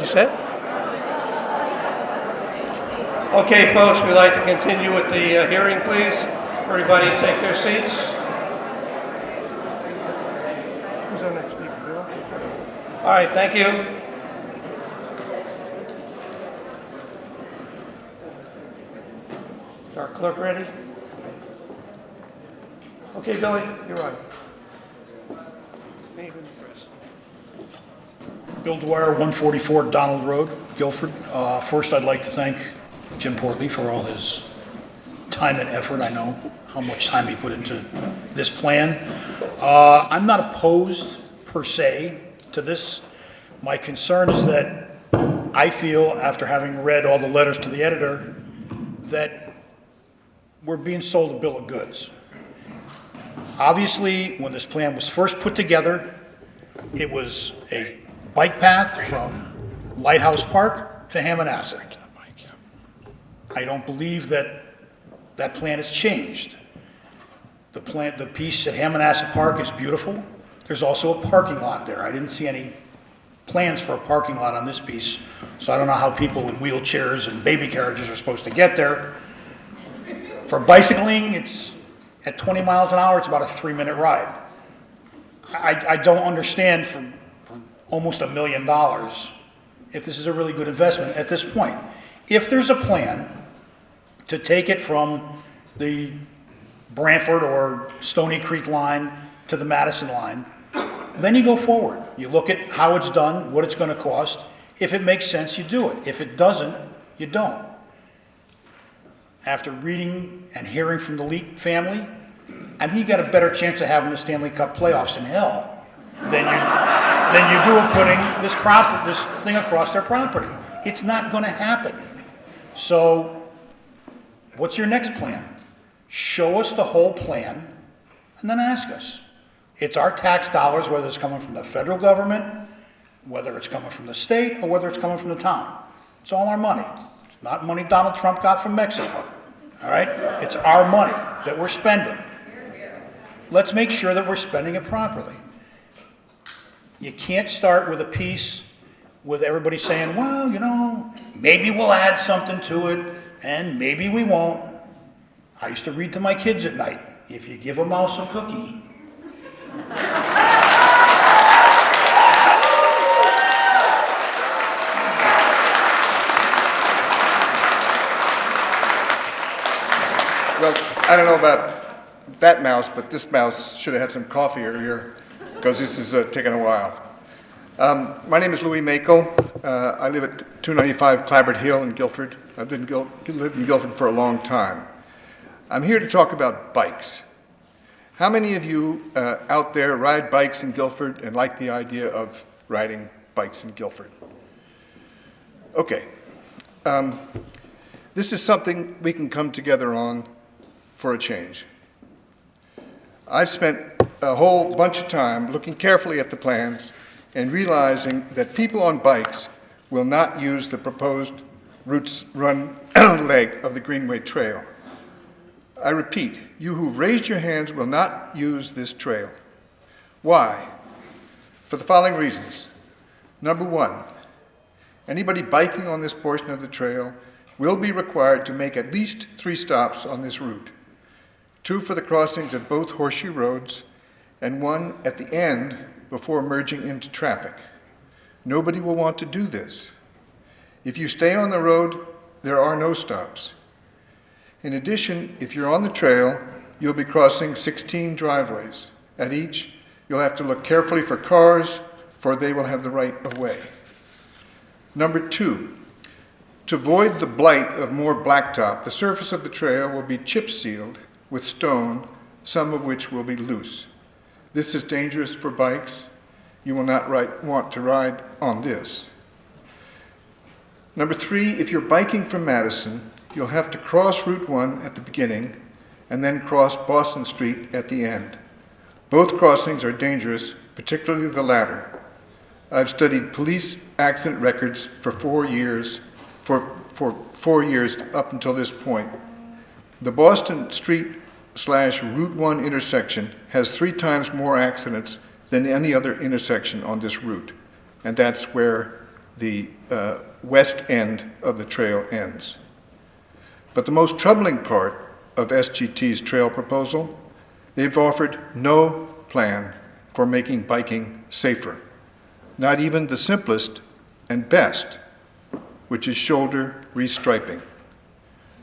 said. Okay, folks, we'd like to continue with the hearing, please. Everybody take their seats. Who's our next speaker, Bill? All right, thank you. Is our clerk ready? Okay, Billy, you're on. Bill Dwyer, 144 Donald Road, Guilford. First, I'd like to thank Jim Portley for all his time and effort. I know how much time he put into this plan. I'm not opposed, per se, to this. My concern is that I feel, after having read all the letters to the editor, that we're being sold a bill of goods. Obviously, when this plan was first put together, it was a bike path from Lighthouse Park to Hammonasset. I don't believe that that plan has changed. The piece at Hammonasset Park is beautiful. There's also a parking lot there. I didn't see any plans for a parking lot on this piece, so I don't know how people in wheelchairs and baby carriages are supposed to get there. For bicycling, it's at 20 miles an hour, it's about a 3-minute ride. I don't understand for almost $1 million if this is a really good investment at this point. If there's a plan to take it from the Brantford or Stony Creek line to the Madison line, then you go forward. You look at how it's done, what it's going to cost. If it makes sense, you do it. If it doesn't, you don't. After reading and hearing from the Leet family, I think you got a better chance of having the Stanley Cup playoffs in hell than you do of putting this thing across their property. It's not going to happen. So, what's your next plan? Show us the whole plan, and then ask us. It's our tax dollars, whether it's coming from the federal government, whether it's coming from the state, or whether it's coming from the town. It's all our money. It's not money Donald Trump got from Mexico. All right? It's our money that we're spending. Let's make sure that we're spending it properly. You can't start with a piece with everybody saying, well, you know, maybe we'll add something to it, and maybe we won't. I used to read to my kids at night, if you give a mouse a cookie. Well, I don't know about that mouse, but this mouse should have had some coffee earlier, because this is taking a while. My name is Louis Mako. I live at 295 Clabbert Hill in Guilford. I've lived in Guilford for a long time. I'm here to talk about bikes. How many of you out there ride bikes in Guilford and like the idea of riding bikes in Guilford? Okay. This is something we can come together on for a change. I've spent a whole bunch of time looking carefully at the plans and realizing that people on bikes will not use the proposed routes run leg of the Greenway Trail. I repeat, you who raised your hands will not use this trail. Why? For the following reasons. Number one, anybody biking on this portion of the trail will be required to make at least 3 stops on this route. 2 for the crossings at both horseshoe roads, and 1 at the end before merging into traffic. Nobody will want to do this. If you stay on the road, there are no stops. In addition, if you're on the trail, you'll be crossing 16 driveways. At each, you'll have to look carefully for cars, for they will have the right of way. Number 2, to avoid the blight of more blacktop, the surface of the trail will be chip sealed with stone, some of which will be loose. This is dangerous for bikes. You will not want to ride on this. Number 3, if you're biking from Madison, you'll have to cross Route 1 at the beginning and then cross Boston Street at the end. Both crossings are dangerous, particularly the latter. I've studied police accident records for 4 years, for 4 years up until this point. The Boston Street/Route 1 intersection has 3 times more accidents than any other intersection on this route, and that's where the west end of the trail ends. But the most troubling part of SGT's trail proposal, they've offered no plan for making biking safer, not even the simplest and best, which is shoulder restriping.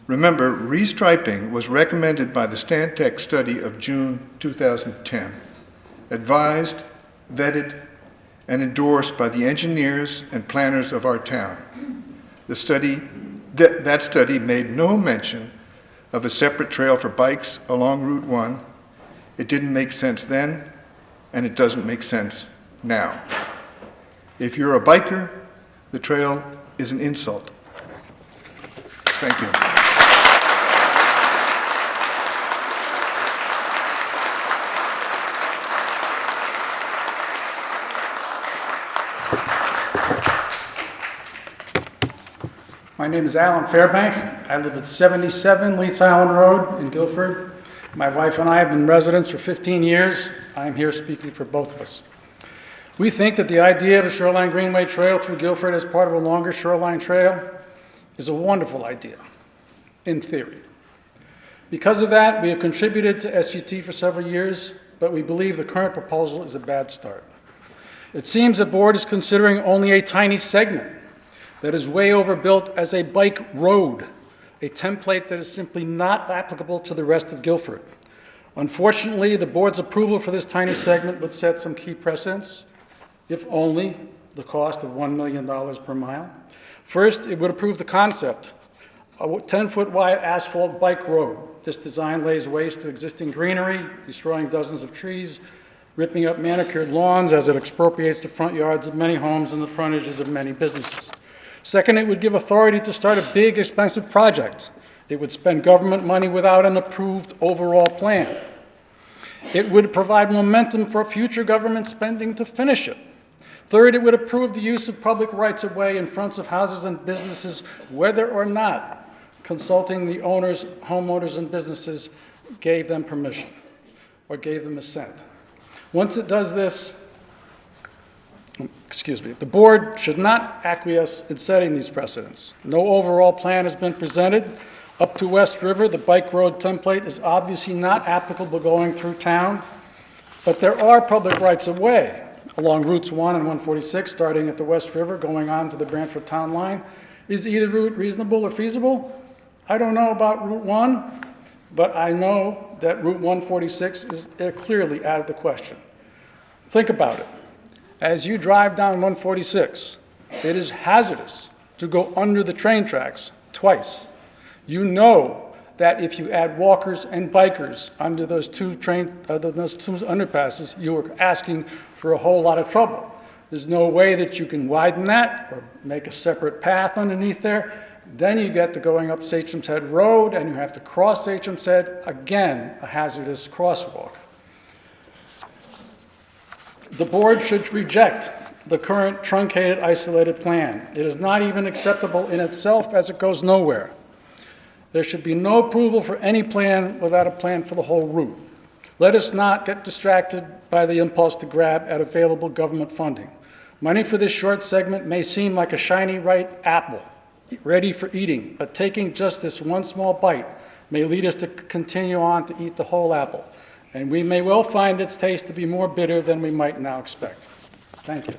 Remember, restriping was recommended by the Stantec study of June 2010, advised, vetted, and endorsed by the engineers and planners of our town. The study, that study made no mention of a separate trail for bikes along Route 1. It didn't make sense then, and it doesn't make sense now. If you're a biker, the trail is an insult. Thank you. My name is Alan Fairbank. I live at 77 Leeds Island Road in Guilford. My wife and I have been residents for 15 years. I am here speaking for both of us. We think that the idea of a Shoreline Greenway trail through Guilford as part of a longer shoreline trail is a wonderful idea, in theory. Because of that, we have contributed to SGT for several years, but we believe the current proposal is a bad start. It seems the board is considering only a tiny segment that is way overbuilt as a bike road, a template that is simply not applicable to the rest of Guilford. Unfortunately, the board's approval for this tiny segment would set some key precedents, if only the cost of $1 million per mile. First, it would approve the concept of a 10-foot wide asphalt bike road. This design lays waste to existing greenery, destroying dozens of trees, ripping up manicured lawns as it expropriates the front yards of many homes and the frontages of many businesses. Second, it would give authority to start a big, expensive project. It would spend government money without an approved overall plan. It would provide momentum for future government spending to finish it. Third, it would approve the use of public rights-of-way in fronts of houses and businesses, whether or not consulting the owners, homeowners, and businesses gave them permission or gave them assent. Once it does this, the board should not acquiesce in setting these precedents. No overall plan has been presented. Up to West River, the bike road template is obviously not applicable going through town, but there are public rights-of-way along routes 1 and 146, starting at the West River, going on to the Brantford town line. Is either route reasonable or feasible? I don't know about Route 1, but I know that Route 146 is clearly out of the question. Think about it. As you drive down 146, it is hazardous to go under the train tracks twice. You know that if you add walkers and bikers under those two underpasses, you are asking for a whole lot of trouble. There's no way that you can widen that or make a separate path underneath there. Then you get to going up Satcham's Head Road, and you have to cross Satcham's Head, again, a hazardous crosswalk. The board should reject the current truncated, isolated plan. It is not even acceptable in itself, as it goes nowhere. There should be no approval for any plan without a plan for the whole route. Let us not get distracted by the impulse to grab at available government funding. Money for this short segment may seem like a shiny ripe apple, ready for eating, but taking just this one small bite may lead us to continue on to eat the whole apple. And we may well find its taste to be more bitter than we might now expect. Thank you.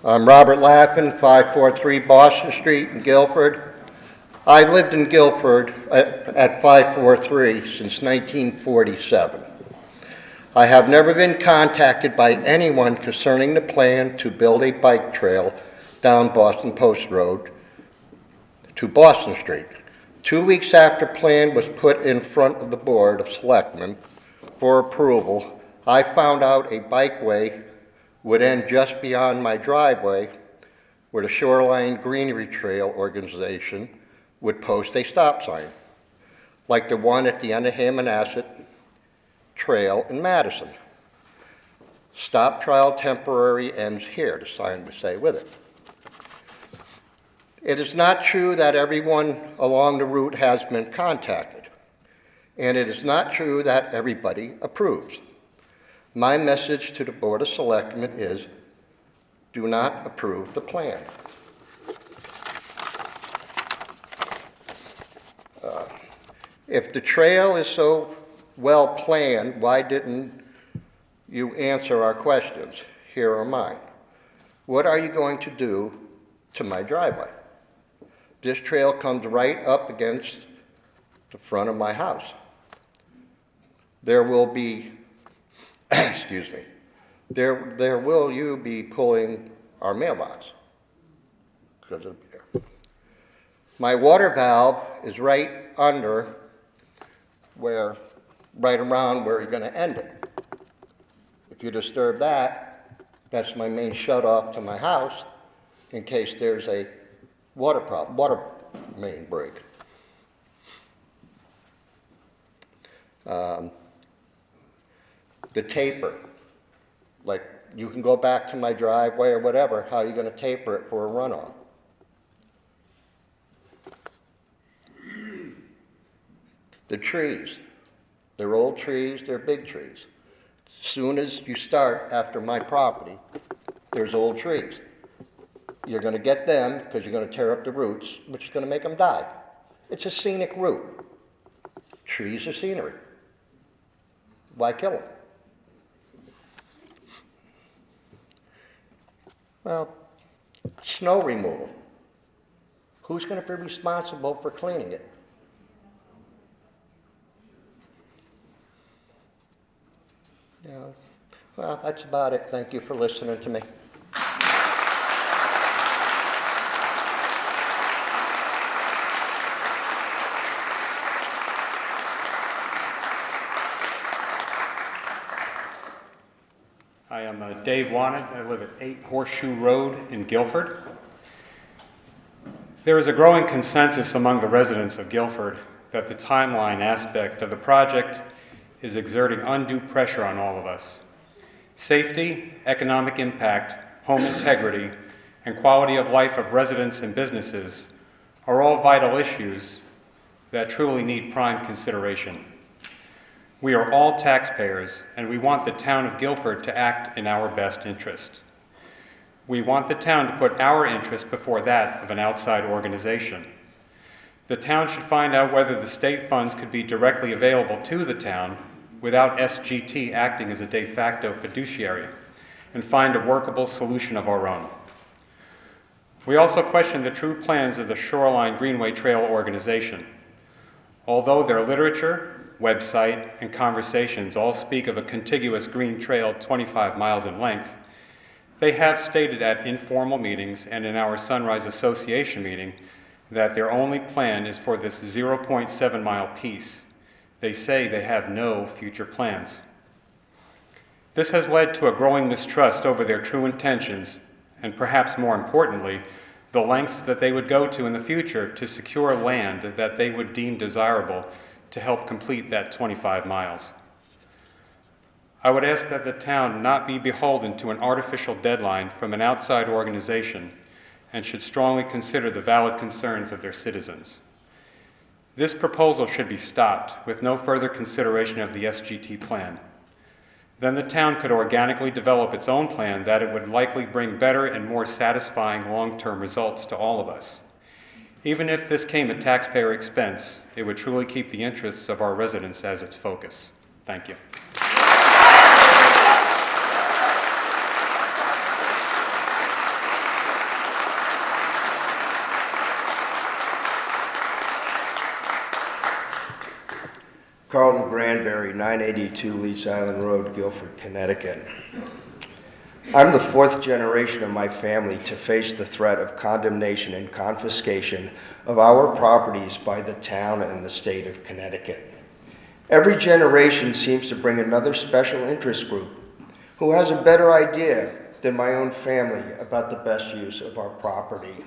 I'm Robert Lappin, 543 Boston Street in Guilford. I lived in Guilford at 543 since 1947. I have never been contacted by anyone concerning the plan to build a bike trail down Boston Post Road to Boston Street. 2 weeks after plan was put in front of the Board of Selectmen for approval, I found out a bikeway would end just beyond my driveway, where the Shoreline Greenery Trail organization would post a stop sign, like the one at the end of Hammonasset Trail in Madison. Stop trial temporary ends here, the sign would say with it. It is not true that everyone along the route has been contacted, and it is not true that everybody approves. My message to the Board of Selectmen is, do not approve the plan. If the trail is so well planned, why didn't you answer our questions? Here are mine. What are you going to do to my driveway? This trail comes right up against the front of my house. There will be, excuse me, there will you be pulling our mailbox? Because it'll be there. My water valve is right under where, right around where you're going to end it. If you disturb that, that's my main shut-off to my house in case there's a water main break. The taper, like you can go back to my driveway or whatever, how are you going to taper it for a runoff? The trees, they're old trees, they're big trees. As soon as you start after my property, there's old trees. You're going to get them because you're going to tear up the roots, which is going to make them die. It's a scenic route. Trees are scenery. Why kill them? Well, snow removal. Who's going to be responsible for cleaning it? Yeah. Well, that's about it. Thank you for listening to me. I am Dave Wannett. I live at 8 Horseshoe Road in Guilford. There is a growing consensus among the residents of Guilford that the timeline aspect of the project is exerting undue pressure on all of us. Safety, economic impact, home integrity, and quality of life of residents and businesses are all vital issues that truly need prime consideration. We are all taxpayers, and we want the town of Guilford to act in our best interest. We want the town to put our interest before that of an outside organization. The town should find out whether the state funds could be directly available to the town without SGT acting as a de facto fiduciary, and find a workable solution of our own. We also question the true plans of the Shoreline Greenway Trail organization. Although their literature, website, and conversations all speak of a contiguous green trail 25 miles in length, they have stated at informal meetings and in our Sunrise Association meeting that their only plan is for this 0.7 mile piece. They say they have no future plans. This has led to a growing mistrust over their true intentions, and perhaps more importantly, the lengths that they would go to in the future to secure land that they would deem desirable to help complete that 25 miles. I would ask that the town not be beholden to an artificial deadline from an outside organization and should strongly consider the valid concerns of their citizens. This proposal should be stopped with no further consideration of the SGT plan. Then the town could organically develop its own plan that it would likely bring better and more satisfying long-term results to all of us. Even if this came at taxpayer expense, it would truly keep the interests of our residents as its focus. Thank you. Carlton Granberry, 982 Leeds Island Road, Guilford, Connecticut. I'm the fourth generation of my family to face the threat of condemnation and confiscation of our properties by the town and the state of Connecticut. Every generation seems to bring another special interest group who has a better idea than my own family about the best use of our property.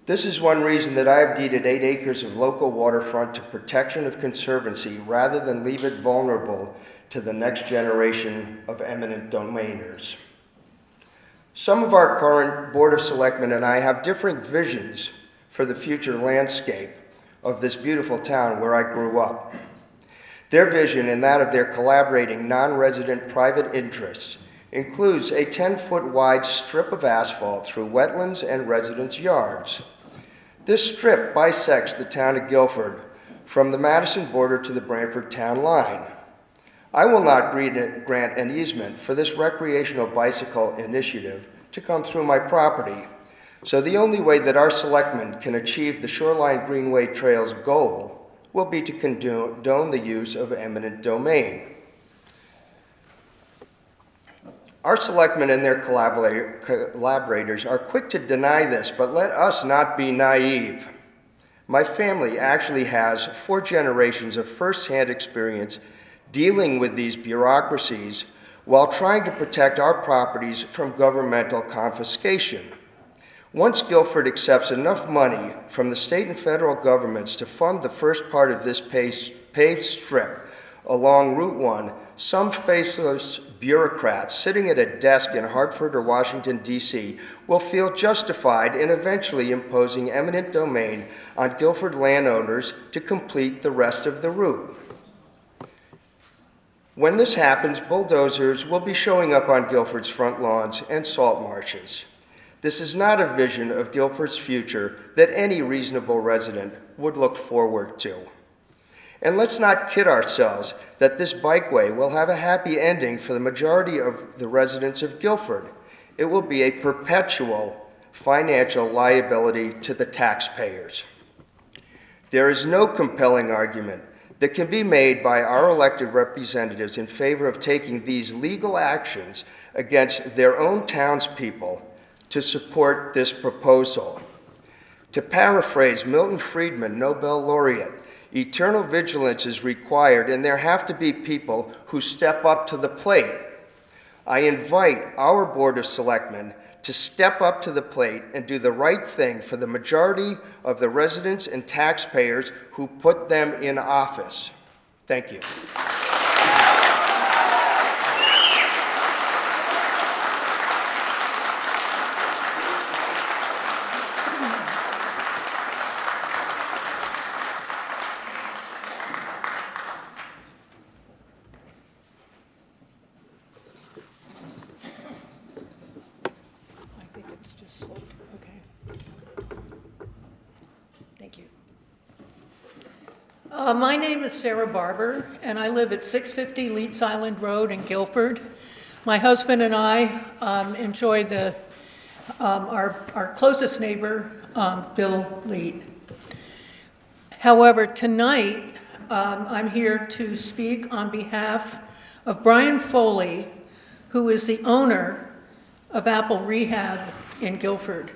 This is one reason that I have deeded 8 acres of local waterfront to protection of conservancy rather than leave it vulnerable to the next generation of eminent domainers. Some of our current Board of Selectmen and I have different visions for the future landscape of this beautiful town where I grew up. Their vision and that of their collaborating non-resident private interests includes a 10-foot wide strip of asphalt through wetlands and residents' yards. This strip bisects the town of Guilford from the Madison border to the Brantford town line. I will not grant an easement for this recreational bicycle initiative to come through my property, so the only way that our selectmen can achieve the Shoreline Greenway Trail's goal will be to condone the use of eminent domain. Our selectmen and their collaborators are quick to deny this, but let us not be naive. My family actually has 4 generations of first-hand experience dealing with these bureaucracies while trying to protect our properties from governmental confiscation. Once Guilford accepts enough money from the state and federal governments to fund the first part of this paved strip along Route 1, some faceless bureaucrats sitting at a desk in Hartford or Washington, D.C. will feel justified in eventually imposing eminent domain on Guilford landowners to complete the rest of the route. When this happens, bulldozers will be showing up on Guilford's front lawns and salt marshes. This is not a vision of Guilford's future that any reasonable resident would look forward to. And let's not kid ourselves that this bikeway will have a happy ending for the majority of the residents of Guilford. It will be a perpetual financial liability to the taxpayers. There is no compelling argument that can be made by our elected representatives in favor of taking these legal actions against their own townspeople to support this proposal. To paraphrase Milton Friedman, Nobel laureate, eternal vigilance is required, and there have to be people who step up to the plate. I invite our Board of Selectmen to step up to the plate and do the right thing for the majority of the residents and taxpayers who put them in office. Thank you. I think it's just slowed. Okay. Thank you. My name is Sarah Barber, and I live at 650 Leeds Island Road in Guilford. My husband and I enjoy our closest neighbor, Bill Leet. However, tonight I'm here to speak on behalf of Brian Foley, who is the owner of Apple Rehab in Guilford.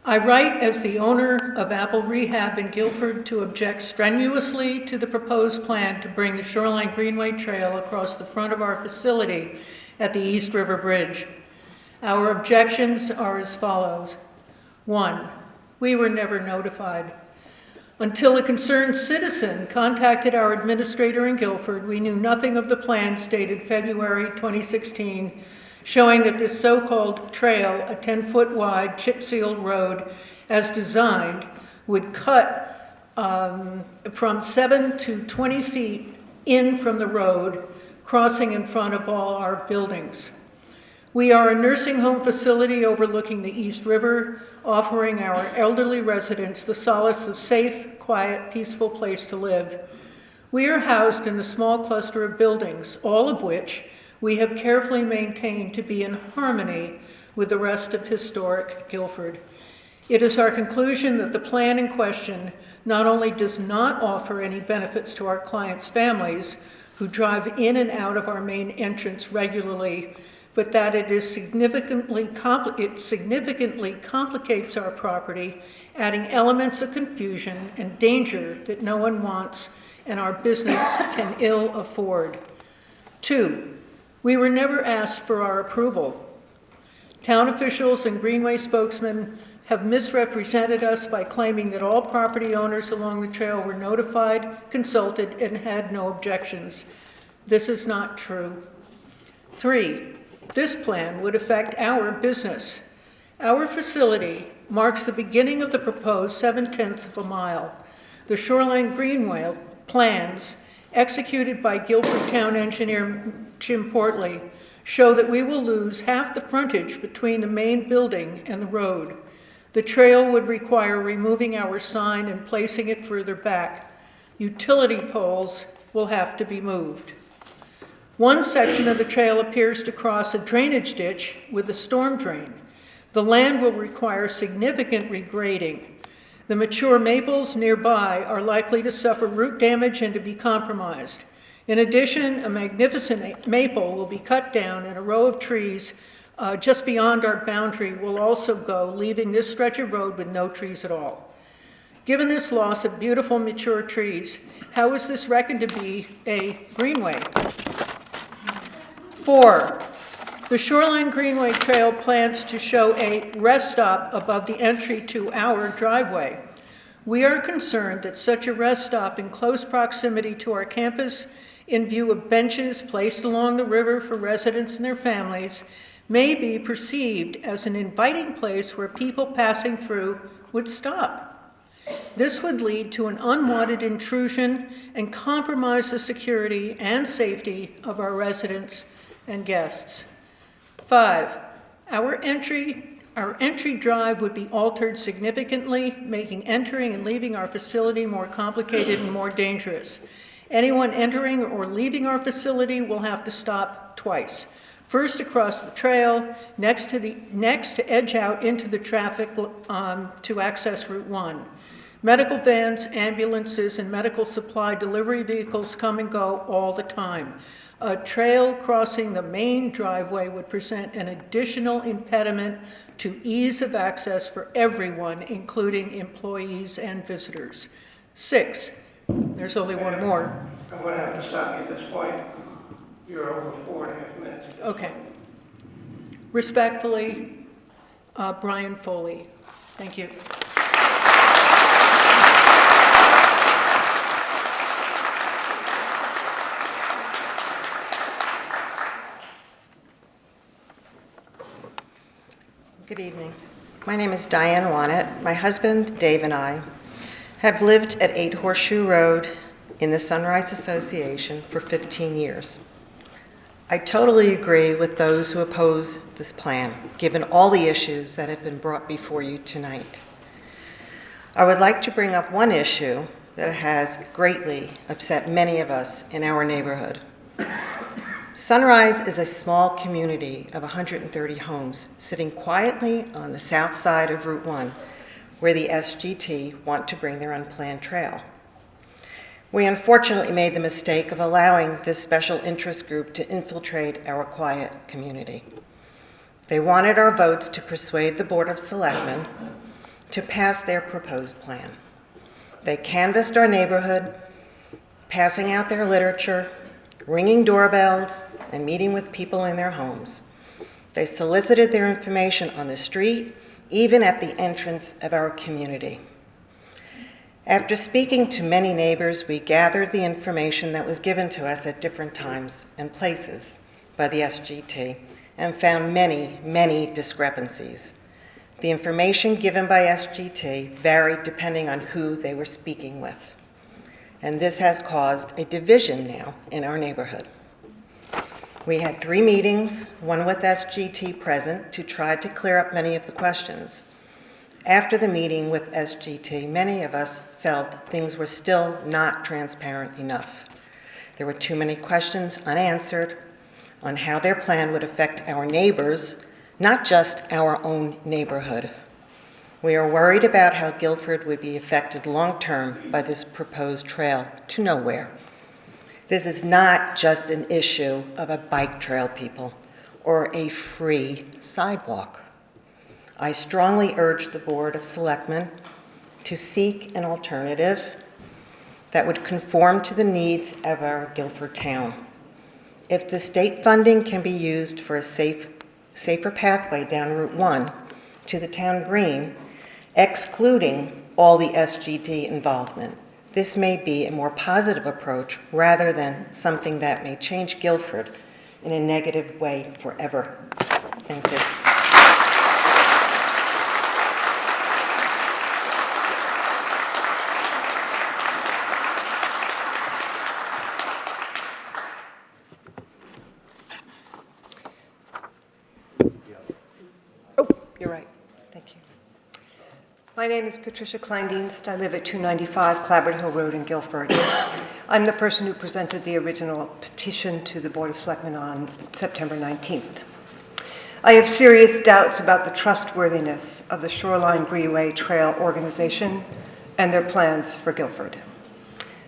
I write as the owner of Apple Rehab in Guilford to object strenuously to the proposed plan to bring the Shoreline Greenway Trail across the front of our facility at the East River Bridge. Our objections are as follows. 1, we were never notified. Until a concerned citizen contacted our administrator in Guilford, we knew nothing of the plans dated February 2016, showing that this so-called trail, a 10-foot wide chip-sealed road as designed, would cut from 7 to 20 feet in from the road, crossing in front of all our buildings. We are a nursing home facility overlooking the East River, offering our elderly residents the solace of safe, quiet, peaceful place to live. We are housed in a small cluster of buildings, all of which we have carefully maintained to be in harmony with the rest of historic Guilford. It is our conclusion that the plan in question not only does not offer any benefits to our clients' families who drive in and out of our main entrance regularly, but that it significantly complicates our property, adding elements of confusion and danger that no one wants and our business can ill afford. 2, we were never asked for our approval. Town officials and Greenway spokesmen have misrepresented us by claiming that all property owners along the trail were notified, consulted, and had no objections. This is not true. 3, This plan would affect our business. Our facility marks the beginning of the proposed 7/10 of a mile. The Shoreline Greenway plans, executed by Guilford Town Engineer Jim Portley, show that we will lose half the frontage between the main building and the road. The trail would require removing our sign and placing it further back. Utility poles will have to be moved. One section of the trail appears to cross a drainage ditch with a storm drain. The land will require significant regrading. The mature maples nearby are likely to suffer root damage and to be compromised. In addition, a magnificent maple will be cut down and a row of trees just beyond our boundary will also go, leaving this stretch of road with no trees at all. Given this loss of beautiful mature trees, how is this reckoned to be a greenway? 4, the Shoreline Greenway Trail plans to show a rest stop above the entry to our driveway. We are concerned that such a rest stop in close proximity to our campus, in view of benches placed along the river for residents and their families, may be perceived as an inviting place where people passing through would stop. This would lead to an unwanted intrusion and compromise the security and safety of our residents and guests. 5, our entry drive would be altered significantly, making entering and leaving our facility more complicated and more dangerous. Anyone entering or leaving our facility will have to stop twice. First across the trail, next to edge out into the traffic to access Route 1. Medical vans, ambulances, and medical supply delivery vehicles come and go all the time. A trail crossing the main driveway would present an additional impediment to ease of access for everyone, including employees and visitors. 6, there's only one more. I'm going to have to stop you at this point. You're over 4.5 minutes. Okay. Respectfully, Brian Foley. Thank you. Good evening. My name is Diane Wannett. My husband, Dave, and I have lived at 8 Horseshoe Road in the Sunrise Association for 15 years. I totally agree with those who oppose this plan, given all the issues that have been brought before you tonight. I would like to bring up one issue that has greatly upset many of us in our neighborhood. Sunrise is a small community of 130 homes sitting quietly on the south side of Route 1, where the SGT want to bring their unplanned trail. We unfortunately made the mistake of allowing this special interest group to infiltrate our quiet community. They wanted our votes to persuade the Board of Selectmen to pass their proposed plan. They canvassed our neighborhood, passing out their literature, ringing doorbells, and meeting with people in their homes. They solicited their information on the street, even at the entrance of our community. After speaking to many neighbors, we gathered the information that was given to us at different times and places by the SGT and found many, many discrepancies. The information given by SGT varied depending on who they were speaking with. And this has caused a division now in our neighborhood. We had 3 meetings, one with SGT present, to try to clear up many of the questions. After the meeting with SGT, many of us felt things were still not transparent enough. There were too many questions unanswered on how their plan would affect our neighbors, not just our own neighborhood. We are worried about how Guilford would be affected long-term by this proposed trail to nowhere. This is not just an issue of a bike trail, people, or a free sidewalk. I strongly urge the Board of Selectmen to seek an alternative that would conform to the needs of our Guilford town. If the state funding can be used for a safer pathway down Route 1 to the town green, excluding all the SGT involvement, this may be a more positive approach rather than something that may change Guilford in a negative way forever. Thank you. Oh, you're right. Thank you. My name is Patricia Kleindienst. I live at 295 Clabberd Hill Road in Guilford. I'm the person who presented the original petition to the Board of Selectmen on September 19th. I have serious doubts about the trustworthiness of the Shoreline Greenway Trail organization and their plans for Guilford.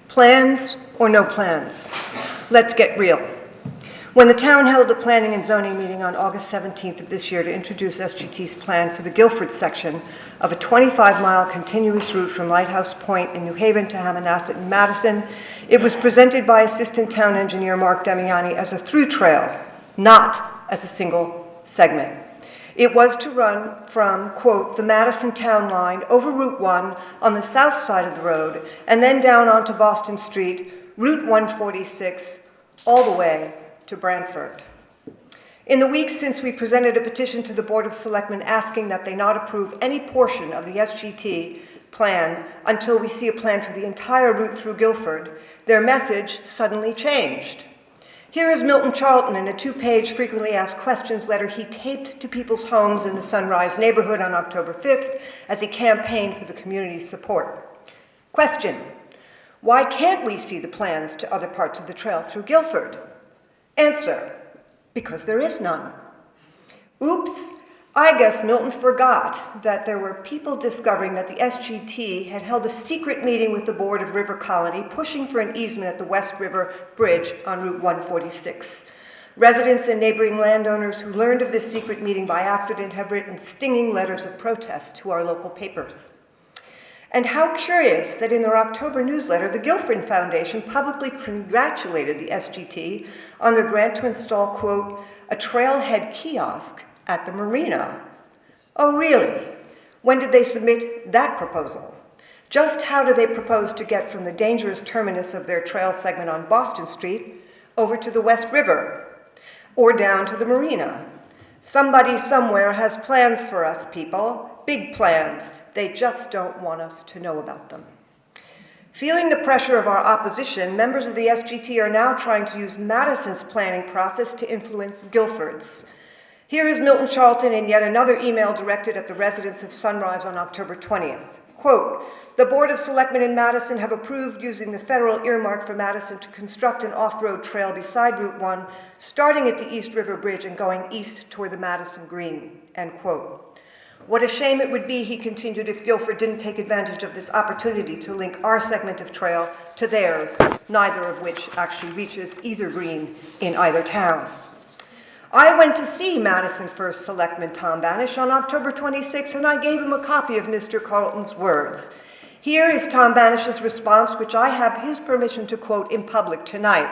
Plans or no plans? Let's get real. When the town held a planning and zoning meeting on August 17th of this year to introduce SGT's plan for the Guilford section of a 25-mile continuous route from Lighthouse Point in New Haven to Hammonasset in Madison, it was presented by Assistant Town Engineer Mark Damiani as a through trail, not as a single segment. It was to run from, quote, the Madison town line over Route 1 on the south side of the road and then down onto Boston Street, Route 146, all the way to Brantford. In the weeks since we presented a petition to the Board of Selectmen asking that they not approve any portion of the SGT plan until we see a plan for the entire route through Guilford, their message suddenly changed. Here is Milton Charlton in a 2-page frequently asked questions letter he taped to people's homes in the Sunrise neighborhood on October 5th as he campaigned for the community's support. Question: why can't we see the plans to other parts of the trail through Guilford? Answer: because there is none. Oops, I guess Milton forgot that there were people discovering that the SGT had held a secret meeting with the Board of River Colony pushing for an easement at the West River Bridge on Route 146. Residents and neighboring landowners who learned of this secret meeting by accident have written stinging letters of protest to our local papers. And how curious that in their October newsletter, the Guilford Foundation publicly congratulated the SGT on their grant to install, quote, a trailhead kiosk at the marina. Oh, really? When did they submit that proposal? Just how do they propose to get from the dangerous terminus of their trail segment on Boston Street over to the West River or down to the marina? Somebody somewhere has plans for us, people, big plans. They just don't want us to know about them. Feeling the pressure of our opposition, members of the SGT are now trying to use Madison's planning process to influence Guilford's. Here is Milton Charlton in yet another email directed at the residents of Sunrise on October 20th. Quote, the Board of Selectmen in Madison have approved using the federal earmark for Madison to construct an off-road trail beside Route 1, starting at the East River Bridge and going east toward the Madison Green, end quote. What a shame it would be, he continued, if Guilford didn't take advantage of this opportunity to link our segment of trail to theirs, neither of which actually reaches either green in either town. I went to see Madison First Selectman Tom Banish on October 26th, and I gave him a copy of Mr. Carlton's words. Here is Tom Banish's response, which I have his permission to quote in public tonight.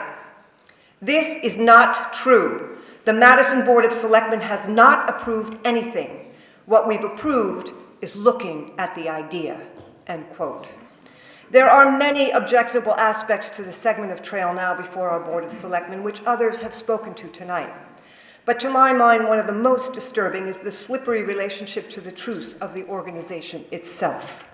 This is not true. The Madison Board of Selectmen has not approved anything. What we've approved is looking at the idea, end quote. There are many objectionable aspects to the segment of trail now before our Board of Selectmen, which others have spoken to tonight. But to my mind, one of the most disturbing is the slippery relationship to the truth of the organization itself.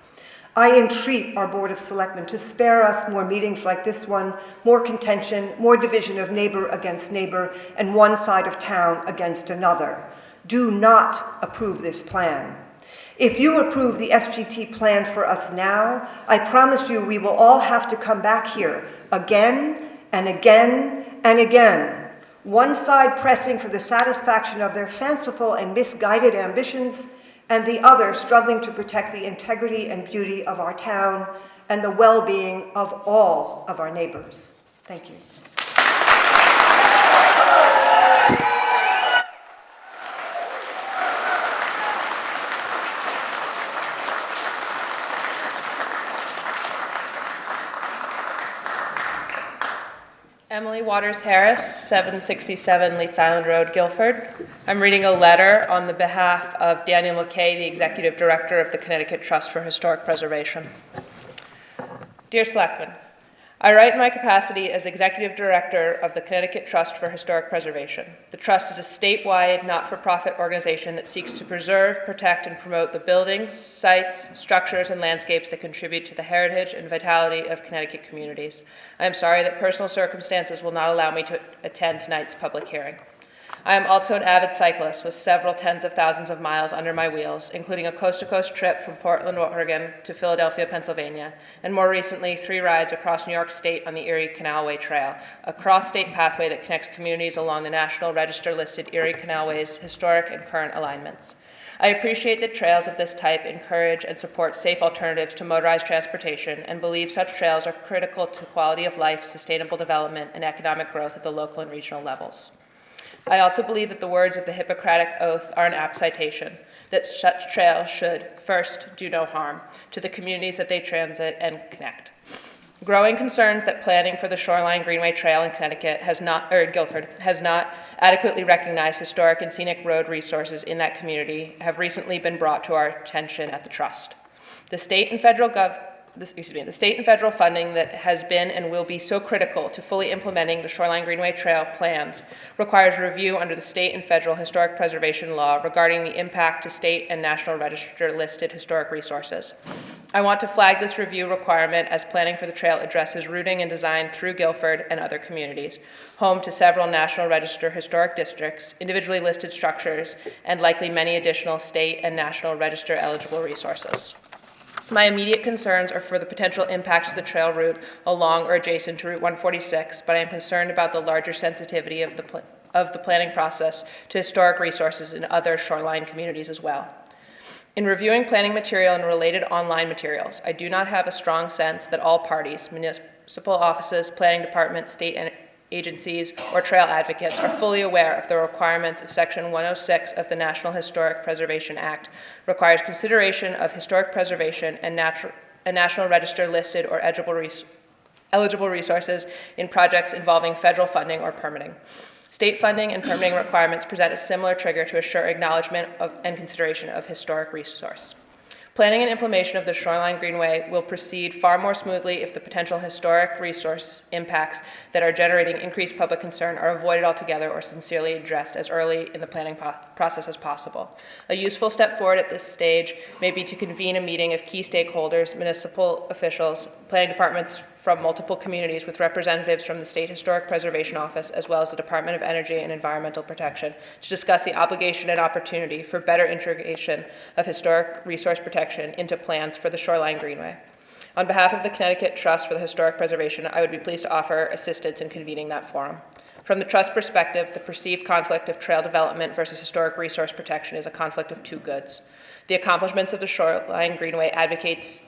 I entreat our Board of Selectmen to spare us more meetings like this one, more contention, more division of neighbor against neighbor, and one side of town against another. Do not approve this plan. If you approve the SGT plan for us now, I promise you we will all have to come back here again and again and again, one side pressing for the satisfaction of their fanciful and misguided ambitions, and the other struggling to protect the integrity and beauty of our town and the well-being of all of our neighbors. Thank you. Emily Waters Harris, 767 Leeds Island Road, Guilford. I'm reading a letter on the behalf of Daniel McKay, the Executive Director of the Connecticut Trust for Historic Preservation. Dear Selectmen, I write in my capacity as Executive Director of the Connecticut Trust for Historic Preservation. The Trust is a statewide, not-for-profit organization that seeks to preserve, protect, and promote the buildings, sites, structures, and landscapes that contribute to the heritage and vitality of Connecticut communities. I am sorry that personal circumstances will not allow me to attend tonight's public hearing. I am also an avid cyclist with several tens of thousands of miles under my wheels, including a coast-to-coast trip from Portland, Oregon to Philadelphia, Pennsylvania, and more recently, 3 rides across New York State on the Erie Canalway Trail, a cross-state pathway that connects communities along the National Register-listed Erie Canalway's historic and current alignments. I appreciate that trails of this type encourage and support safe alternatives to motorized transportation and believe such trails are critical to quality of life, sustainable development, and economic growth at the local and regional levels. I also believe that the words of the Hippocratic Oath are an apt citation, that such trails should, first, do no harm to the communities that they transit and connect. Growing concerns that planning for the Shoreline Greenway Trail in Connecticut Guilford has not adequately recognized historic and scenic road resources in that community have recently been brought to our attention at the Trust. The state and federal funding that has been and will be so critical to fully implementing the Shoreline Greenway Trail plans requires review under the state and federal historic preservation law regarding the impact to state and National Register listed historic resources. I want to flag this review requirement as planning for the trail addresses routing and design through Guilford and other communities, home to several National Register historic districts, individually listed structures, and likely many additional state and National Register eligible resources. My immediate concerns are for the potential impacts to the trail route along or adjacent to Route 146, but I am concerned about the larger sensitivity of the planning process to historic resources in other shoreline communities as well. In reviewing planning material and related online materials, I do not have a strong sense that all parties, municipal offices, planning departments, state agencies, or trail advocates are fully aware of the requirements of Section 106 of the National Historic Preservation Act, requires consideration of historic preservation and National Register listed or eligible resources in projects involving federal funding or permitting. State funding and permitting requirements present a similar trigger to assure acknowledgement of and consideration of historic resource. Planning and implementation of the Shoreline Greenway will proceed far more smoothly if the potential historic resource impacts that are generating increased public concern are avoided altogether or sincerely addressed as early in the planning process as possible. A useful step forward at this stage may be to convene a meeting of key stakeholders, municipal officials, planning departments from multiple communities with representatives from the State Historic Preservation Office as well as the Department of Energy and Environmental Protection to discuss the obligation and opportunity for better integration of historic resource protection into plans for the Shoreline Greenway. On behalf of the Connecticut Trust for the Historic Preservation, I would be pleased to offer assistance in convening that forum. From the Trust perspective, the perceived conflict of trail development versus historic resource protection is a conflict of two goods. The accomplishments of the Shoreline Greenway advocates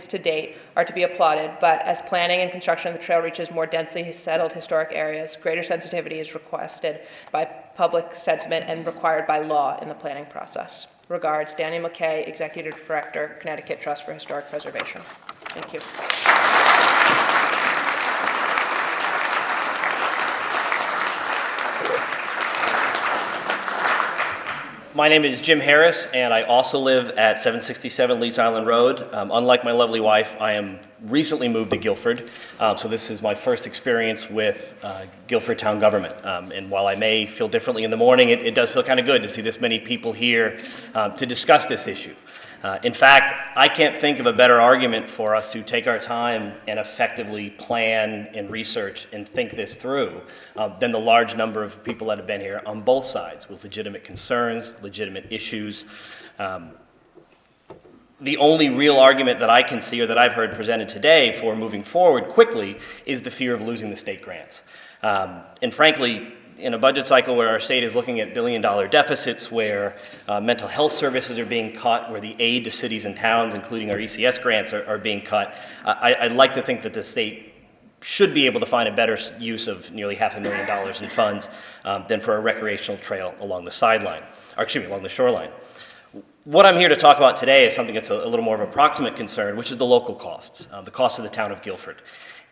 to date are to be applauded, but as planning and construction of the trail reaches more densely settled historic areas, greater sensitivity is requested by public sentiment and required by law in the planning process. Regards, Daniel McKay, Executive Director, Connecticut Trust for Historic Preservation. Thank you. My name is Jim Harris, and I also live at 767 Leeds Island Road. Unlike my lovely wife, I am recently moved to Guilford, so this is my first experience with Guilford town government. And while I may feel differently in the morning, it does feel kind of good to see this many people here to discuss this issue. In fact, I can't think of a better argument for us to take our time and effectively plan and research and think this through than the large number of people that have been here on both sides with legitimate concerns, legitimate issues. The only real argument that I can see or that I've heard presented today for moving forward quickly is the fear of losing the state grants. And frankly, in a budget cycle where our state is looking at billion-dollar deficits, where mental health services are being cut, where the aid to cities and towns, including our ECS grants, are being cut, I'd like to think that the state should be able to find a better use of nearly $500,000 in funds than for a recreational trail along the sideline, or excuse me, along the shoreline. What I'm here to talk about today is something that's a little more of a proximate concern, which is the local costs, the cost of the town of Guilford.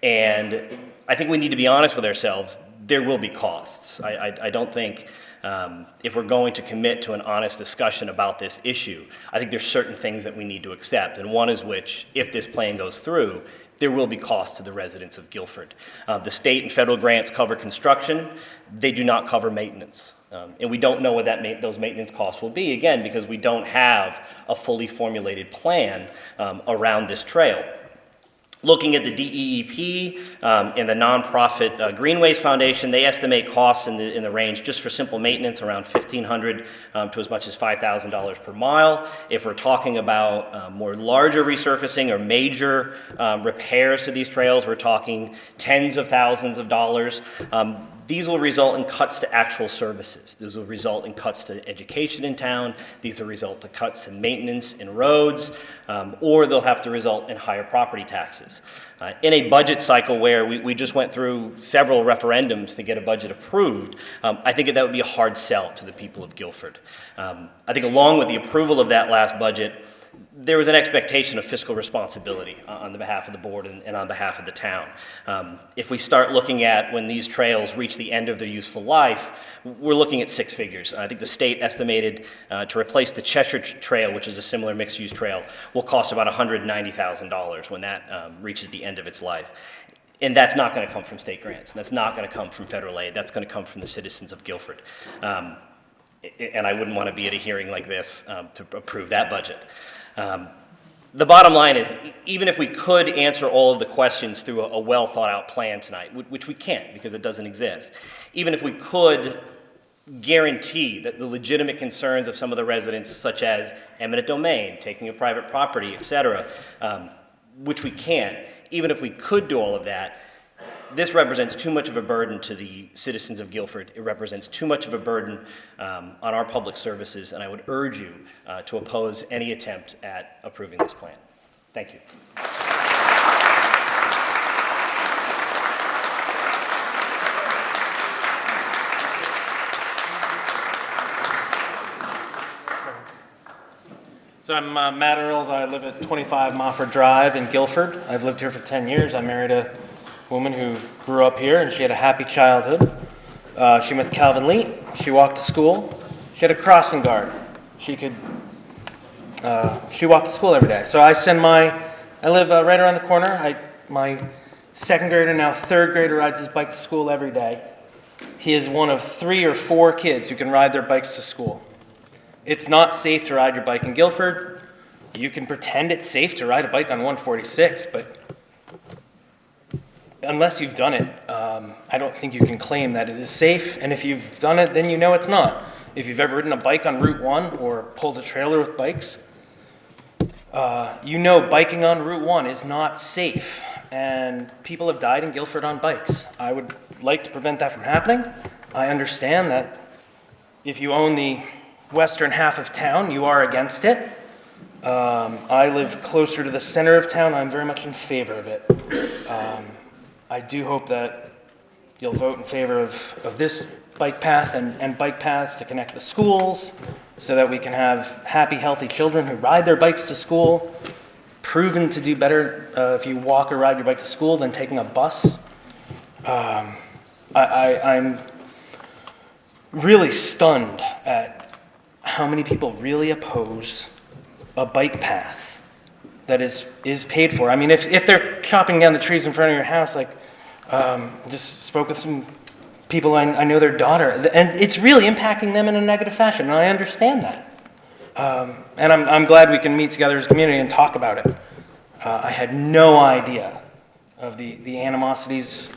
And I think we need to be honest with ourselves. There will be costs. I don't think if we're going to commit to an honest discussion about this issue, I think there's certain things that we need to accept, and one is which, if this plan goes through, there will be costs to the residents of Guilford. The state and federal grants cover construction. They do not cover maintenance. And we don't know what those maintenance costs will be, again, because we don't have a fully formulated plan around this trail. Looking at the DEEP and the nonprofit Greenways Foundation, they estimate costs in the range just for simple maintenance around $1,500 to as much as $5,000 per mile. If we're talking about more larger resurfacing or major repairs to these trails, we're talking tens of thousands of dollars. These will result in cuts to actual services. These will result in cuts to education in town. These will result to cuts in maintenance in roads, or they'll have to result in higher property taxes. In a budget cycle where we just went through several referendums to get a budget approved, I think that would be a hard sell to the people of Guilford. I think along with the approval of that last budget, there was an expectation of fiscal responsibility on the behalf of the board and on behalf of the town. If we start looking at when these trails reach the end of their useful life, we're looking at six figures. I think the state estimated to replace the Cheshire Trail, which is a similar mixed-use trail, will cost about $190,000 when that reaches the end of its life. And that's not going to come from state grants. That's not going to come from federal aid. That's going to come from the citizens of Guilford. And I wouldn't want to be at a hearing like this to approve that budget. The bottom line is, even if we could answer all of the questions through a well-thought-out plan tonight, which we can't because it doesn't exist, even if we could guarantee that the legitimate concerns of some of the residents, such as eminent domain, taking a private property, et cetera, which we can't, even if we could do all of that, this represents too much of a burden to the citizens of Guilford. It represents too much of a burden on our public services, and I would urge you to oppose any attempt at approving this plan. Thank you. So I'm Matt Earls. I live at 25 Mofford Drive in Guilford. I've lived here for 10 years. I married a woman who grew up here, and she had a happy childhood. She went to Calvin Lee. She walked to school. She had a crossing guard. She walked to school every day. So I live right around the corner. My second grader, now third grader, rides his bike to school every day. He is one of 3 or 4 kids who can ride their bikes to school. It's not safe to ride your bike in Guilford. You can pretend it's safe to ride a bike on 146, but unless you've done it, I don't think you can claim that it is safe. And if you've done it, then you know it's not. If you've ever ridden a bike on Route 1 or pulled a trailer with bikes, you know biking on Route 1 is not safe. And people have died in Guilford on bikes. I would like to prevent that from happening. I understand that if you own the western half of town, you are against it. I live closer to the center of town. I'm very much in favor of it. I do hope that you'll vote in favor of this bike path and bike paths to connect the schools so that we can have happy, healthy children who ride their bikes to school, proven to do better if you walk or ride your bike to school than taking a bus. I'm really stunned at how many people really oppose a bike path that is paid for. I mean, if they're chopping down the trees in front of your house, like, I just spoke with some people, I know their daughter, and it's really impacting them in a negative fashion, and I understand that. And I'm glad we can meet together as a community and talk about it. I had no idea of the animosities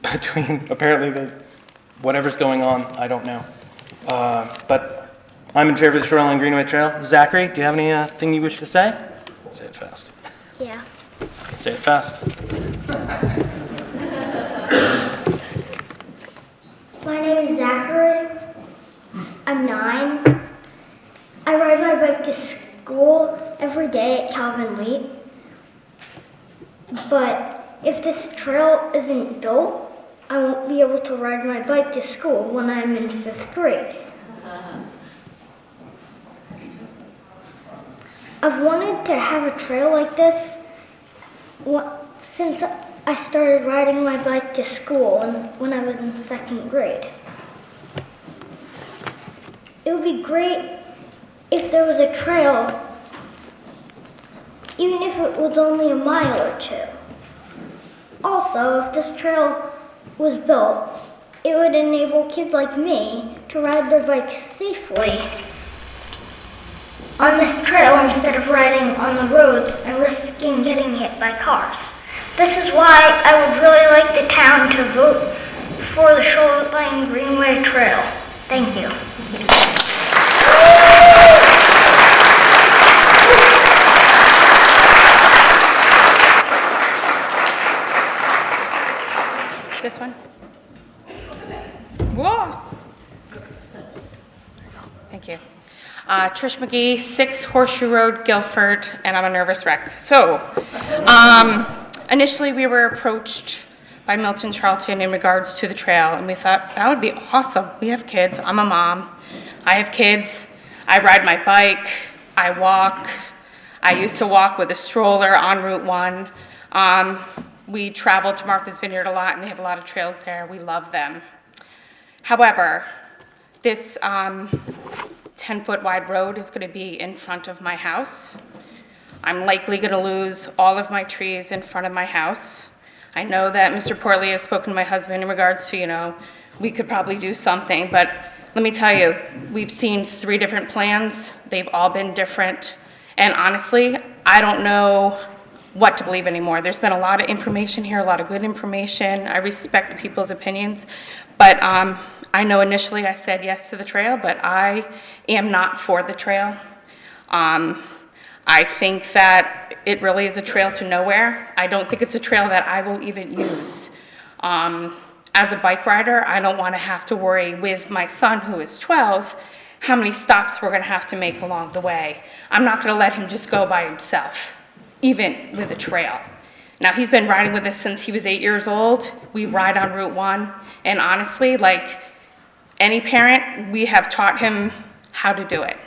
between, apparently, whatever's going on, I don't know. But I'm in favor of the Shoreline Greenway Trail. Zachary, do you have anything you wish to say? Say it fast. Yeah. Say it fast. My name is Zachary. I'm 9. I ride my bike to school every day at Calvin Lee. But if this trail isn't built, I won't be able to ride my bike to school when I'm in 5th grade. I've wanted to have a trail like this since I started riding my bike to school when I was in 2nd grade. it would be great if there was a trail, even if it was only a mile or two. Also, if this trail was built, it would enable kids like me to ride their bikes safely on this trail instead of riding on the roads and risking getting hit by cars. This is why I would really like the town to vote for the Shoreline Greenway Trail. Thank you. This one? Whoa! Thank you. Trish McGee, 6 Horseshoe Road, Guilford, and I'm a nervous wreck. So, initially we were approached by Milton Charlton in regards to the trail, and we thought that would be awesome. We have kids. I'm a mom. I have kids. I ride my bike. I walk. I used to walk with a stroller on Route 1. We travel to Martha's Vineyard a lot, and they have a lot of trails there. We love them. However, this 10-foot wide road is going to be in front of my house. I'm likely going to lose all of my trees in front of my house. I know that Mr. Portley has spoken to my husband in regards to, we could probably do something, but let me tell you, we've seen 3 different plans. They've all been different, and honestly, I don't know what to believe anymore. There's been a lot of information here, a lot of good information. I respect people's opinions, but I know initially I said yes to the trail, but I am not for the trail. I think that it really is a trail to nowhere. I don't think it's a trail that I will even use. As a bike rider, I don't want to have to worry with my son, who is 12, how many stops we're going to have to make along the way. I'm not going to let him just go by himself, even with a trail. Now, he's been riding with us since he was 8 years old. We ride on Route 1, and honestly, like any parent, we have taught him how to do it.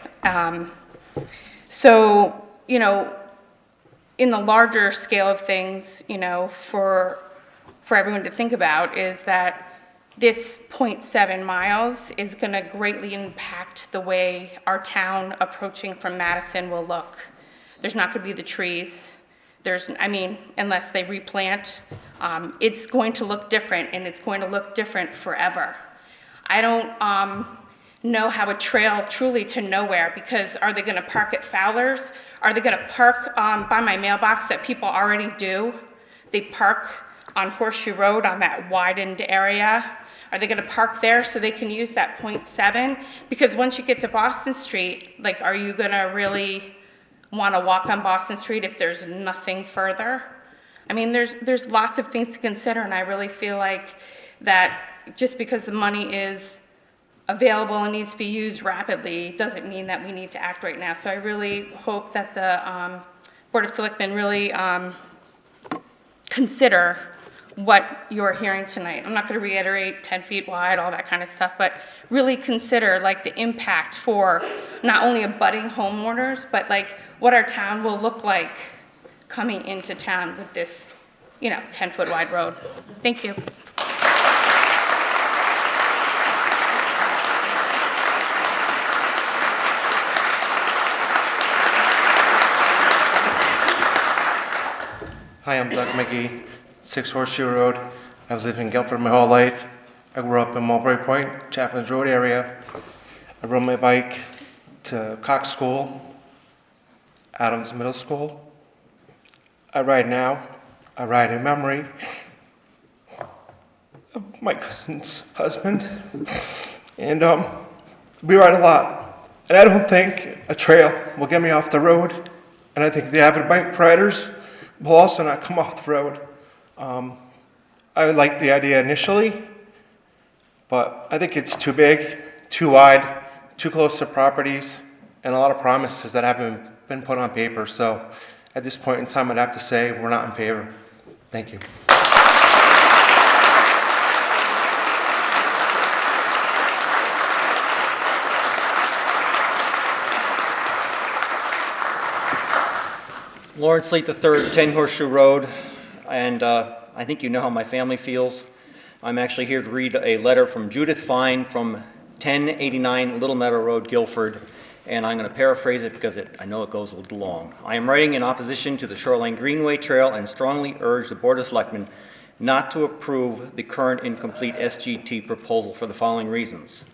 So, in the larger scale of things, for everyone to think about is that this 0.7 miles is going to greatly impact the way our town approaching from Madison will look. There's not going to be the trees. Unless they replant, it's going to look different, and it's going to look different forever. I don't know how a trail truly to nowhere, because are they going to park at Fowler's? Are they going to park by my mailbox that people already do? They park on Horseshoe Road on that widened area. Are they going to park there so they can use that 0.7? Because once you get to Boston Street, are you going to really want to walk on Boston Street if there's nothing further? There's lots of things to consider, and I really feel like that just because the money is available and needs to be used rapidly doesn't mean that we need to act right now. So I really hope that the Board of Selectmen really consider what you're hearing tonight. I'm not going to reiterate 10 feet wide, all that kind of stuff, but really consider the impact for not only abutting homeowners, but what our town will look like coming into town with this, 10-foot wide road. Thank you. Hi, I'm Doug McGee, 6 Horseshoe Road. I've lived in Guilford my whole life. I grew up in Mulberry Point, Chaplin's Road area. I rode my bike to Cox School, Adams Middle School. I ride now. I ride in memory of my cousin's husband. And we ride a lot. And I don't think a trail will get me off the road. And I think the avid bike riders will also not come off the road. I liked the idea initially, but I think it's too big, too wide, too close to properties, and a lot of promises that haven't been put on paper. So at this point in time, I'd have to say we're not in favor. Thank you. Lawrence Leet III, 10 Horseshoe Road, and I think you know how my family feels. I'm actually here to read a letter from Judith Fine from 1089 Little Meadow Road, Guilford, and I'm going to paraphrase it because I know it goes a little long. I am writing in opposition to the Shoreline Greenway Trail and strongly urge the Board of Selectmen not to approve the current incomplete SGT proposal for the following reasons.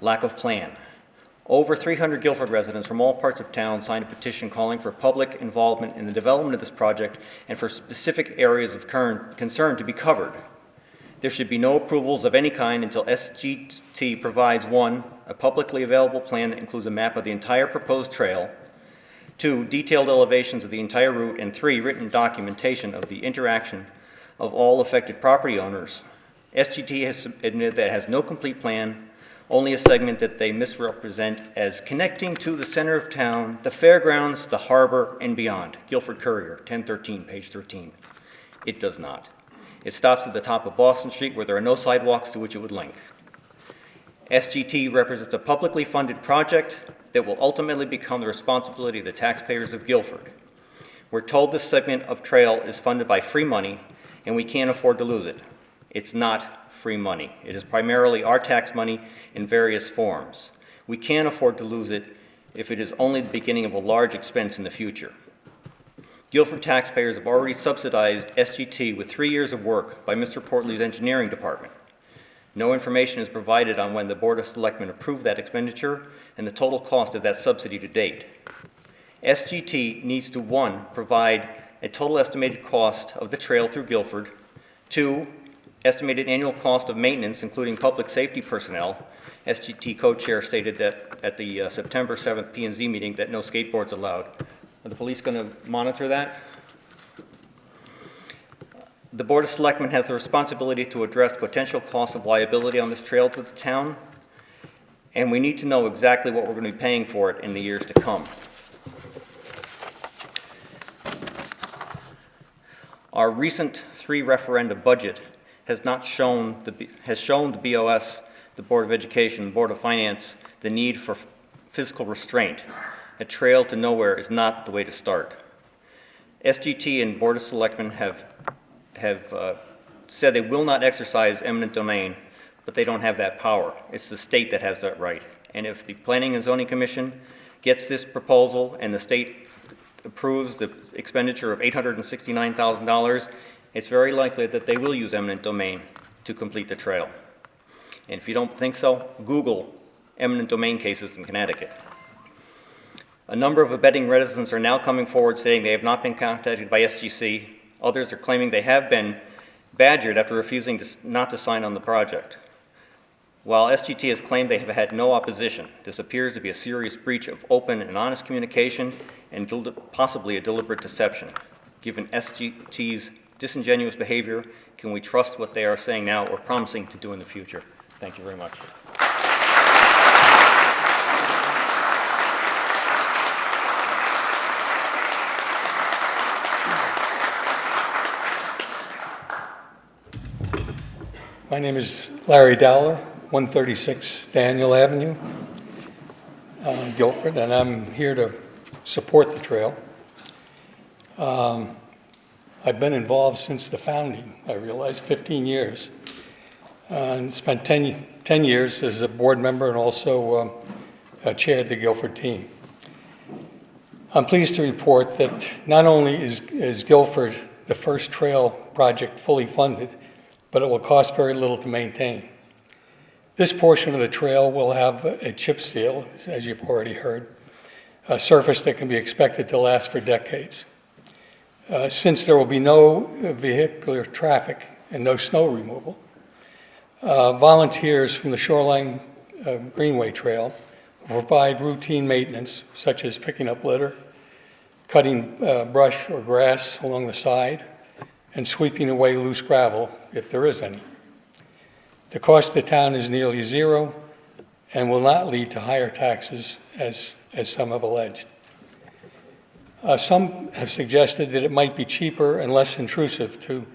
Lack of plan. Over 300 Guilford residents from all parts of town signed a petition calling for public involvement in the development of this project and for specific areas of concern to be covered. There should be no approvals of any kind until SGT provides 1, a publicly available plan that includes a map of the entire proposed trail, 2, detailed elevations of the entire route, and 3, written documentation of the interaction of all affected property owners. SGT has admitted that it has no complete plan, only a segment that they misrepresent as connecting to the center of town, the fairgrounds, the harbor, and beyond. Guilford Courier, 1013, page 13. It does not. It stops at the top of Boston Street where there are no sidewalks to which it would link. SGT represents a publicly funded project that will ultimately become the responsibility of the taxpayers of Guilford. We're told this segment of trail is funded by free money and we can't afford to lose it. It's not free money. It is primarily our tax money in various forms. We can't afford to lose it if it is only the beginning of a large expense in the future. Guilford taxpayers have already subsidized SGT with 3 years of work by Mr. Portley's engineering department. No information is provided on when the Board of Selectmen approved that expenditure and the total cost of that subsidy to date. SGT needs to 1, provide a total estimated cost of the trail through Guilford, 2, estimated annual cost of maintenance, including public safety personnel. SGT co-chair stated that at the September 7th P&Z meeting that no skateboards allowed. Are the police going to monitor that? The Board of Selectmen has the responsibility to address potential costs of liability on this trail to the town, and we need to know exactly what we're going to be paying for it in the years to come. Our recent 3-referenda budget has shown the BOS, the Board of Education, the Board of Finance, the need for fiscal restraint. A trail to nowhere is not the way to start. SGT and Board of Selectmen have said they will not exercise eminent domain, but they don't have that power. It's the state that has that right. And if the Planning and Zoning Commission gets this proposal and the state approves the expenditure of $869,000, it's very likely that they will use eminent domain to complete the trail. And if you don't think so, Google eminent domain cases in Connecticut. A number of abetting residents are now coming forward saying they have not been contacted by SGC. Others are claiming they have been badgered after refusing not to sign on the project. While SGT has claimed they have had no opposition, this appears to be a serious breach of open and honest communication and possibly a deliberate deception. Given SGT's disingenuous behavior, can we trust what they are saying now or promising to do in the future? Thank you very much. My name is Larry Dowler, 136 Daniel Avenue, Guilford, and I'm here to support the trail. I've been involved since the founding, I realize, 15 years, and spent 10 years as a board member and also chaired the Guilford team. I'm pleased to report that not only is Guilford the first trail project fully funded, but it will cost very little to maintain. This portion of the trail will have a chip seal, as you've already heard, a surface that can be expected to last for decades. Since there will be no vehicular traffic and no snow removal, volunteers from the Shoreline Greenway Trail will provide routine maintenance, such as picking up litter, cutting brush or grass along the side, and sweeping away loose gravel, if there is any. The cost to the town is nearly zero and will not lead to higher taxes, as some have alleged. Some have suggested that it might be cheaper and less intrusive to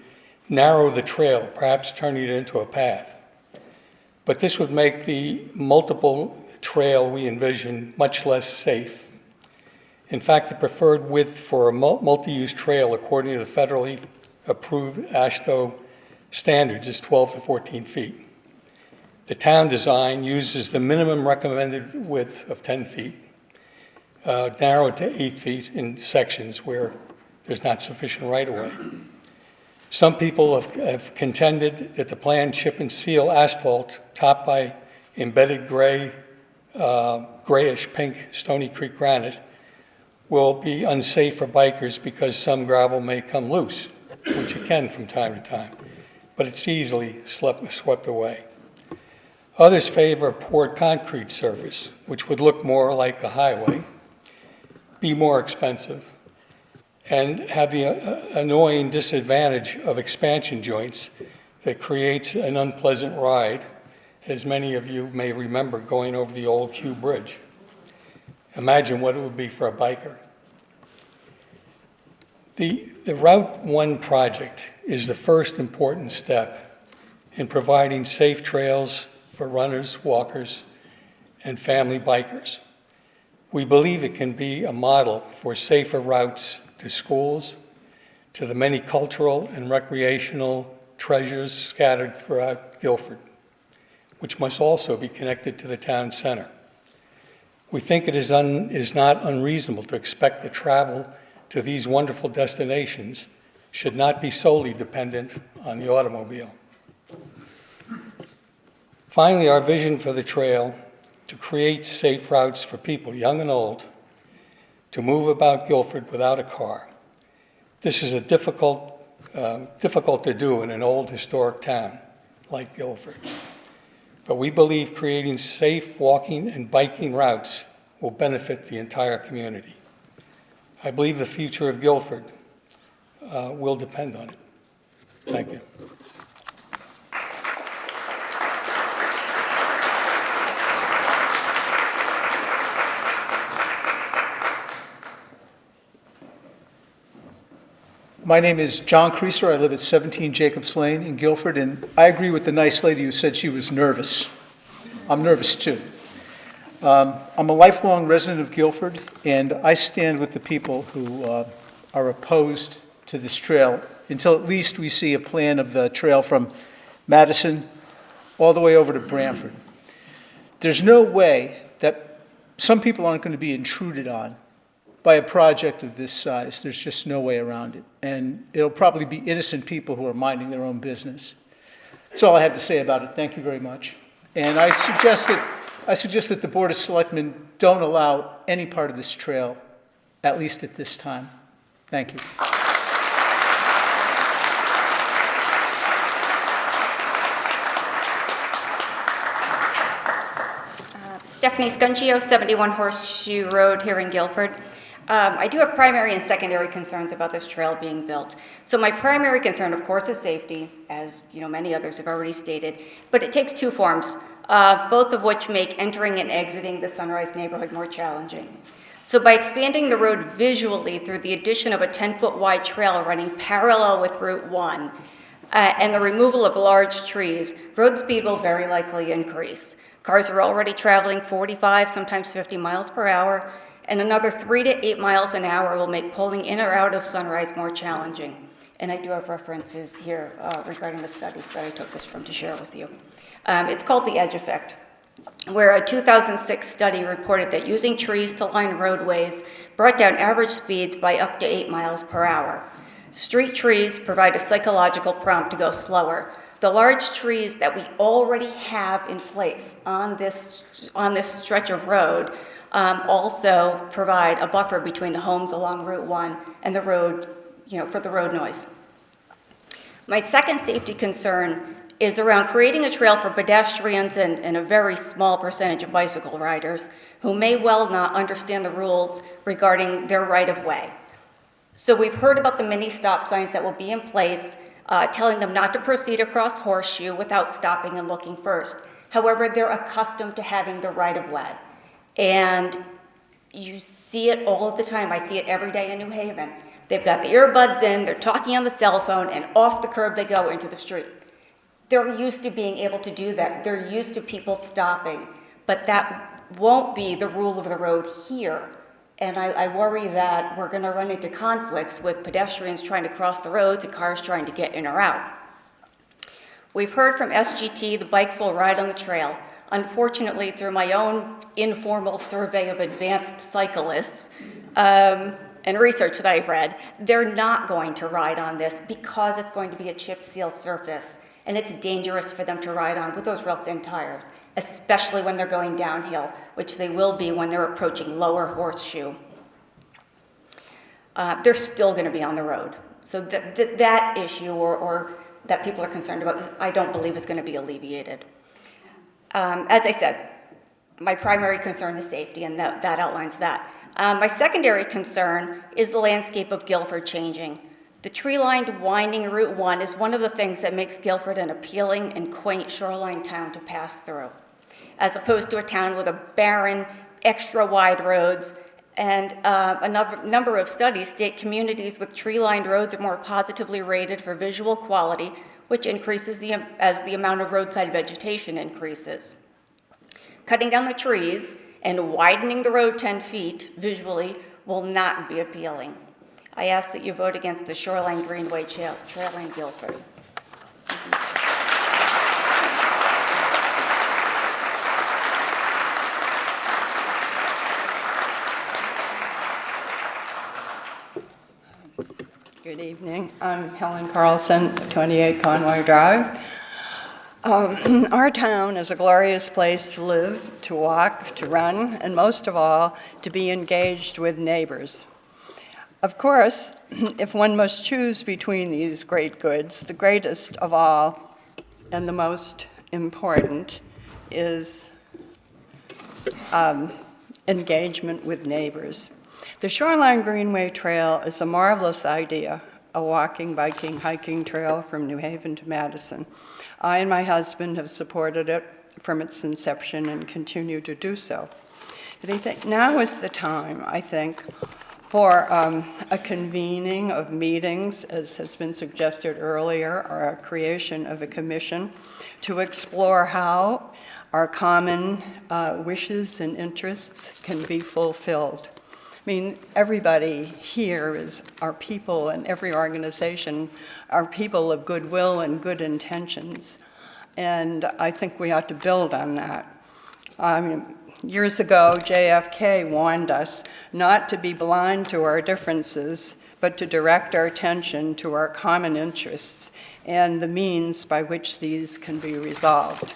narrow the trail, perhaps turning it into a path. But this would make the multiple trail we envision much less safe. In fact, the preferred width for a multi-use trail, according to the federally approved AASHTO standards, is 12 to 14 feet. The town design uses the minimum recommended width of 10 feet, narrowed to 8 feet in sections where there's not sufficient right-of-way. Some people have contended that the planned chip and seal asphalt topped by embedded grayish pink Stony Creek granite will be unsafe for bikers because some gravel may come loose, which it can from time to time, but it's easily swept away. Others favor a poured concrete surface, which would look more like a highway, be more expensive, and have the annoying disadvantage of expansion joints that creates an unpleasant ride, as many of you may remember going over the old Q Bridge. Imagine what it would be for a biker. The Route 1 project is the first important step in providing safe trails for runners, walkers, and family bikers. We believe it can be a model for safer routes to schools, to the many cultural and recreational treasures scattered throughout Guilford, which must also be connected to the town center. We think it is not unreasonable to expect that travel to these wonderful destinations should not be solely dependent on the automobile. Finally, our vision for the trail to create safe routes for people, young and old, to move about Guilford without a car. This is difficult to do in an old historic town like Guilford. But we believe creating safe walking and biking routes will benefit the entire community. I believe the future of Guilford will depend on it. Thank you. My name is John Creaser. I live at 17 Jacobs Lane in Guilford, and I agree with the nice lady who said she was nervous. I'm nervous too. I'm a lifelong resident of Guilford, and I stand with the people who are opposed to this trail until at least we see a plan of the trail from Madison all the way over to Branford. There's no way that some people aren't going to be intruded on by a project of this size. There's just no way around it. And it'll probably be innocent people who are minding their own business. That's all I have to say about it. Thank you very much. And I suggest that the Board of Selectmen don't allow any part of this trail, at least at this time. Thank you. Stephanie Scungio, 71 Horseshoe Road here in Guilford. I do have primary and secondary concerns about this trail being built. So my primary concern, of course, is safety, as many others have already stated, but it takes two forms, both of which make entering and exiting the Sunrise neighborhood more challenging. So by expanding the road visually through the addition of a 10-foot wide trail running parallel with Route 1 and the removal of large trees, road speed will very likely increase. Cars are already traveling 45, sometimes 50 miles per hour, and another 3 to 8 miles an hour will make pulling in or out of Sunrise more challenging. And I do have references here regarding the studies that I took this from to share with you. It's called the edge effect, where a 2006 study reported that using trees to line roadways brought down average speeds by up to 8 miles per hour. Street trees provide a psychological prompt to go slower. The large trees that we already have in place on this stretch of road also provide a buffer between the homes along Route 1 and the road, for the road noise. My second safety concern is around creating a trail for pedestrians and a very small percentage of bicycle riders who may well not understand the rules regarding their right-of-way. So we've heard about the mini stop signs that will be in place, telling them not to proceed across Horseshoe without stopping and looking first. However, they're accustomed to having the right-of-way. And you see it all the time. I see it every day in New Haven. They've got the earbuds in, they're talking on the cell phone, and off the curb they go into the street. They're used to being able to do that. They're used to people stopping. But that won't be the rule of the road here. And I worry that we're going to run into conflicts with pedestrians trying to cross the roads and cars trying to get in or out. We've heard from SGT the bikes will ride on the trail. Unfortunately, through my own informal survey of advanced cyclists and research that I've read, they're not going to ride on this because it's going to be a chip seal surface, and it's dangerous for them to ride on with those real thin tires, especially when they're going downhill, which they will be when they're approaching Lower Horseshoe. They're still going to be on the road. So that issue or that people are concerned about, I don't believe is going to be alleviated. As I said, my primary concern is safety, and that outlines that. My secondary concern is the landscape of Guilford changing. The tree-lined winding Route 1 is one of the things that makes Guilford an appealing and quaint shoreline town to pass through, as opposed to a town with a barren, extra-wide roads. And a number of studies state communities with tree-lined roads are more positively rated for visual quality, which increases as the amount of roadside vegetation increases. Cutting down the trees and widening the road 10 feet visually will not be appealing. I ask that you vote against the Shoreline Greenway Trail in Guilford. Good evening. I'm Helen Carlson, 28 Conway Drive. Our town is a glorious place to live, to walk, to run, and most of all, to be engaged with neighbors. Of course, if one must choose between these great goods, the greatest of all and the most important is engagement with neighbors. The Shoreline Greenway Trail is a marvelous idea, a walking, biking, hiking trail from New Haven to Madison. I and my husband have supported it from its inception and continue to do so. But I think now is the time, I think, for a convening of meetings, as has been suggested earlier, or a creation of a commission to explore how our common wishes and interests can be fulfilled. I mean, everybody here is our people, and every organization are people of goodwill and good intentions. And I think we ought to build on that. Years ago, JFK warned us not to be blind to our differences, but to direct our attention to our common interests and the means by which these can be resolved.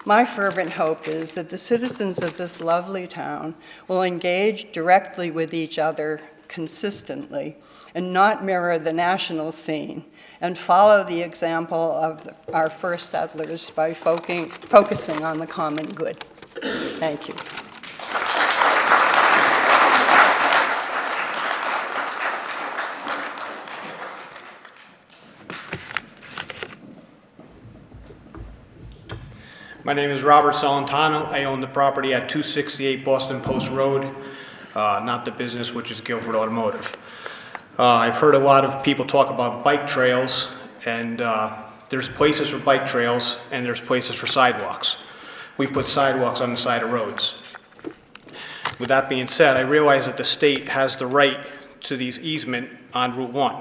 My fervent hope is that the citizens of this lovely town will engage directly with each other consistently and not mirror the national scene, and follow the example of our first settlers by focusing on the common good. Thank you. My name is Robert Salentano. I own the property at 268 Boston Post Road, not the business, which is Guilford Automotive. I've heard a lot of people talk about bike trails, and there's places for bike trails and there's places for sidewalks. We put sidewalks on the side of roads. With that being said, I realize that the state has the right to these easement on Route 1,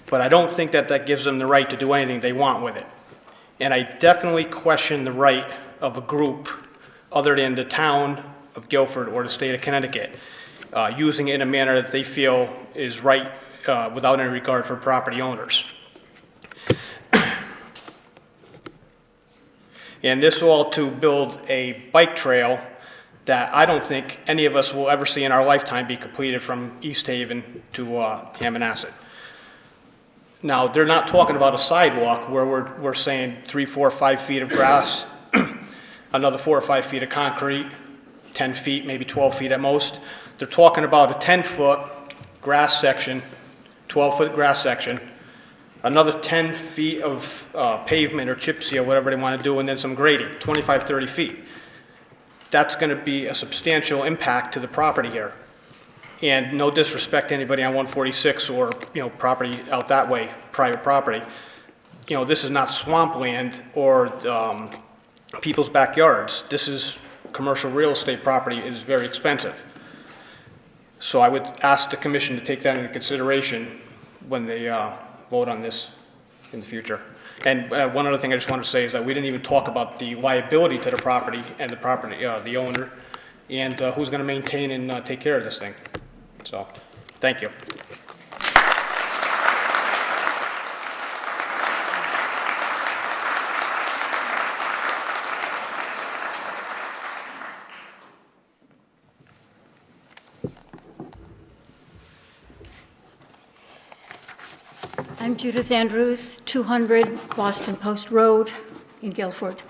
but I don't think that that gives them the right to do anything they want with it. And I definitely question the right of a group other than the town of Guilford or the state of Connecticut using it in a manner that they feel is right without any regard for property owners. And this all to build a bike trail that I don't think any of us will ever see in our lifetime be completed from East Haven to Hammonasset. Now, they're not talking about a sidewalk where we're saying 3, 4, 5 feet of grass, another 4 or 5 feet of concrete, 10 feet, maybe 12 feet at most. They're talking about a 10-foot grass section, 12-foot grass section, another 10 feet of pavement or chip seal, whatever they want to do, and then some grading, 25, 30 feet. That's going to be a substantial impact to the property here. And no disrespect to anybody on 146 or, property out that way, private property. This is not swampland or people's backyards. This is commercial real estate property. It is very expensive. So I would ask the commission to take that into consideration when they vote on this. in the future. And one other thing I just wanted to say is that we didn't even talk about the liability to the property and the owner, and who's going to maintain and take care of this thing. So, thank you. I'm Judith Andrews, 200 Boston Post Road in Guilford.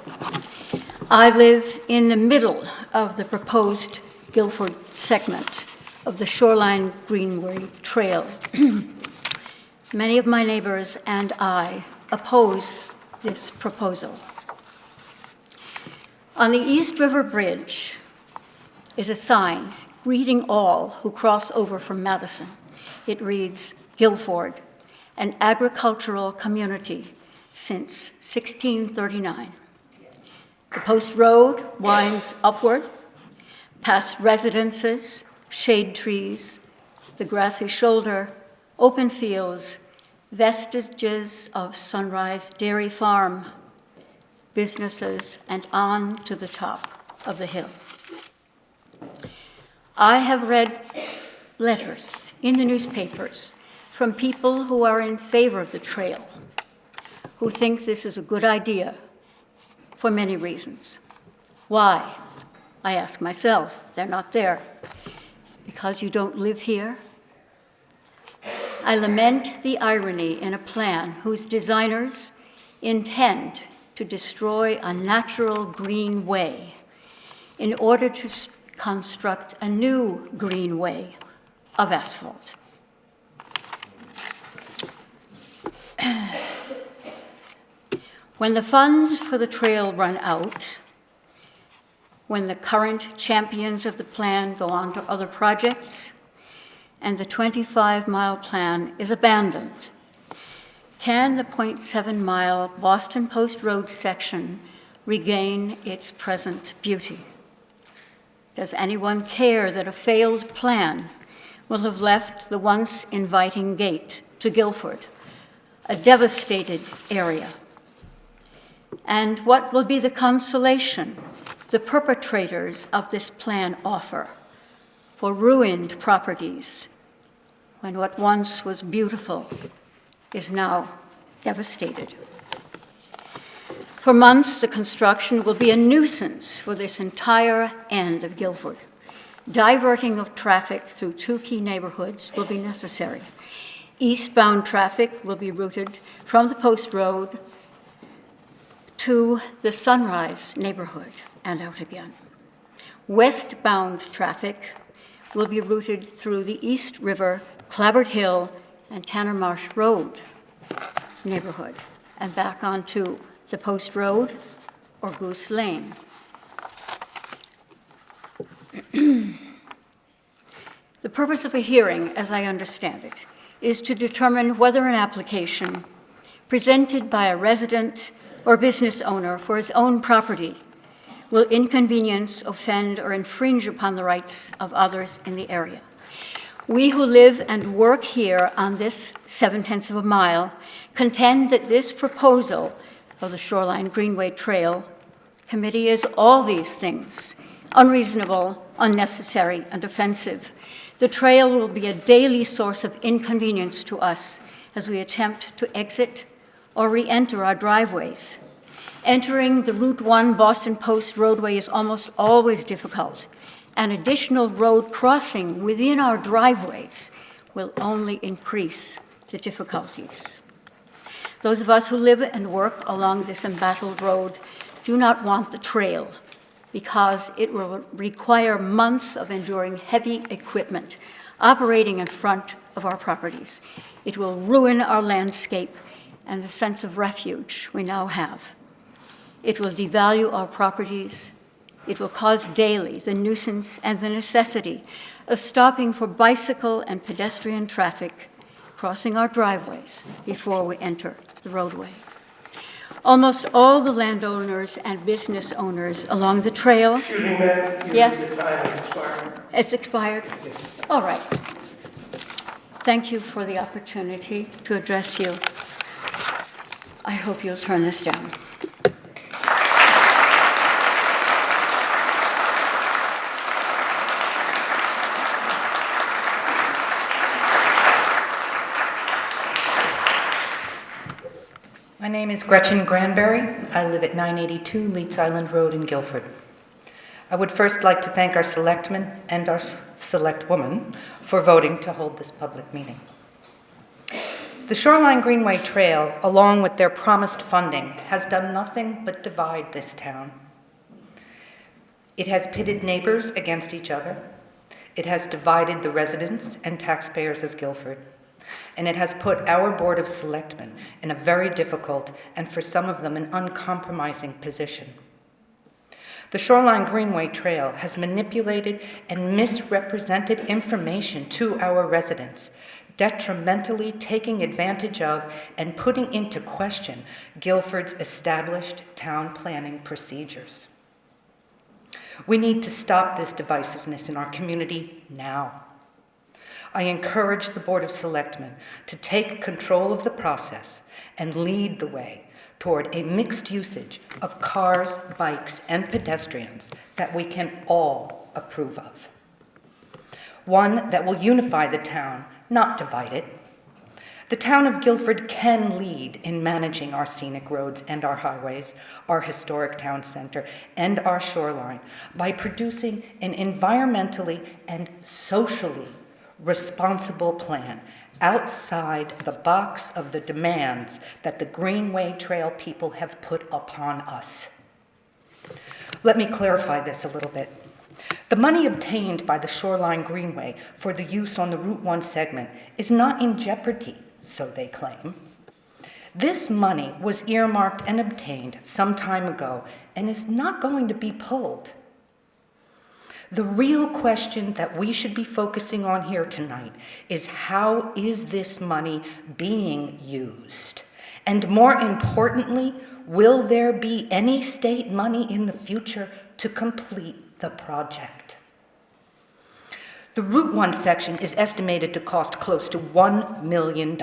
I live in the middle of the proposed Guilford segment of the Shoreline Greenway Trail. Many of my neighbors and I oppose this proposal. On the East River Bridge is a sign greeting all who cross over from Madison. It reads, Guilford, an agricultural community since 1639. The Post Road winds upward, past residences, shade trees, the grassy shoulder, open fields, vestiges of Sunrise Dairy Farm, businesses, and on to the top of the hill. I have read letters in the newspapers from people who are in favor of the trail, who think this is a good idea for many reasons. Why? I ask myself. They're not there. Because you don't live here? I lament the irony in a plan whose designers intend to destroy a natural green way in order to construct a new green way of asphalt. When the funds for the trail run out, when the current champions of the plan go on to other projects, and the 25-mile plan is abandoned, can the 0.7-mile Boston Post Road section regain its present beauty? Does anyone care that a failed plan will have left the once inviting gate to Guilford, a devastated area? And what will be the consolation the perpetrators of this plan offer for ruined properties when what once was beautiful is now devastated? For months, the construction will be a nuisance for this entire end of Guilford. Diverting of traffic through two key neighborhoods will be necessary. Eastbound traffic will be routed from the Post Road to the Sunrise neighborhood and out again. Westbound traffic will be routed through the East River, Clabbert Hill, and Tanner Marsh Road neighborhood and back onto the Post Road or Goose Lane. The purpose of a hearing, as I understand it, is to determine whether an application presented by a resident or business owner for his own property will inconvenience, offend, or infringe upon the rights of others in the area. We who live and work here on this 0.7 of a mile contend that this proposal of the Shoreline Greenway Trail Committee is all these things: unreasonable, unnecessary, and offensive. The trail will be a daily source of inconvenience to us as we attempt to exit or re-enter our driveways. Entering the Route 1 Boston Post roadway is almost always difficult. An additional road crossing within our driveways will only increase the difficulties. Those of us who live and work along this embattled road do not want the trail because it will require months of enduring heavy equipment operating in front of our properties. It will ruin our landscape and the sense of refuge we now have. It will devalue our properties. It will cause daily the nuisance and the necessity of stopping for bicycle and pedestrian traffic crossing our driveways before we enter the roadway. Almost all the landowners and business owners along the trail. Excuse me, ma'am. Yes? Your time has expired. It's expired? Yes. All right. Thank you for the opportunity to address you. I hope you'll turn this down. My name is Gretchen Granberry. I live at 982 Leeds Island Road in Guilford. I would first like to thank our selectmen and our select woman for voting to hold this public meeting. The Shoreline Greenway Trail, along with their promised funding, has done nothing but divide this town. It has pitted neighbors against each other. It has divided the residents and taxpayers of Guilford. And it has put our Board of Selectmen in a very difficult and for some of them an uncompromising position. The Shoreline Greenway Trail has manipulated and misrepresented information to our residents, detrimentally taking advantage of and putting into question Guilford's established town planning procedures. We need to stop this divisiveness in our community now. I encourage the Board of Selectmen to take control of the process and lead the way toward a mixed usage of cars, bikes, and pedestrians that we can all approve of. One that will unify the town, not divide it. The town of Guilford can lead in managing our scenic roads and our highways, our historic town center, and our shoreline by producing an environmentally and socially responsible plan outside the box of the demands that the Greenway Trail people have put upon us. Let me clarify this a little bit. The money obtained by the Shoreline Greenway for the use on the Route 1 segment is not in jeopardy, so they claim. This money was earmarked and obtained some time ago and is not going to be pulled. The real question that we should be focusing on here tonight is how is this money being used? And more importantly, will there be any state money in the future to complete the project? The Route 1 section is estimated to cost close to $1 million.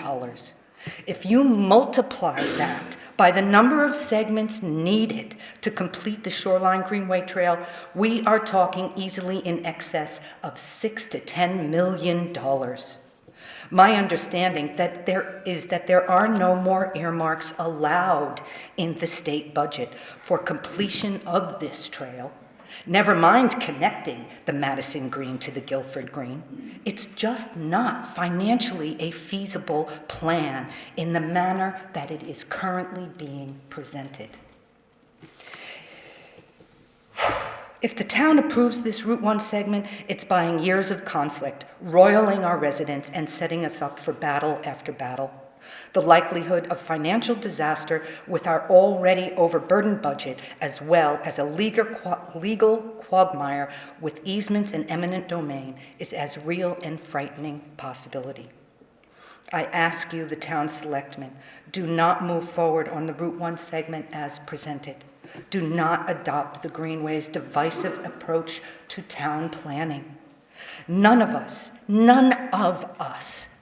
If you multiply that by the number of segments needed to complete the Shoreline Greenway Trail, we are talking easily in excess of $6 to $10 million. My understanding is that there are no more earmarks allowed in the state budget for completion of this trail. Never mind connecting the Madison Green to the Guilford Green. It's just not financially a feasible plan in the manner that it is currently being presented. If the town approves this Route 1 segment, it's buying years of conflict, roiling our residents and setting us up for battle after battle. The likelihood of financial disaster with our already overburdened budget, as well as a legal quagmire with easements and eminent domain, is as real and frightening possibility. I ask you, the town selectmen, do not move forward on the Route 1 segment as presented. Do not adopt the Greenway's divisive approach to town planning. None of us,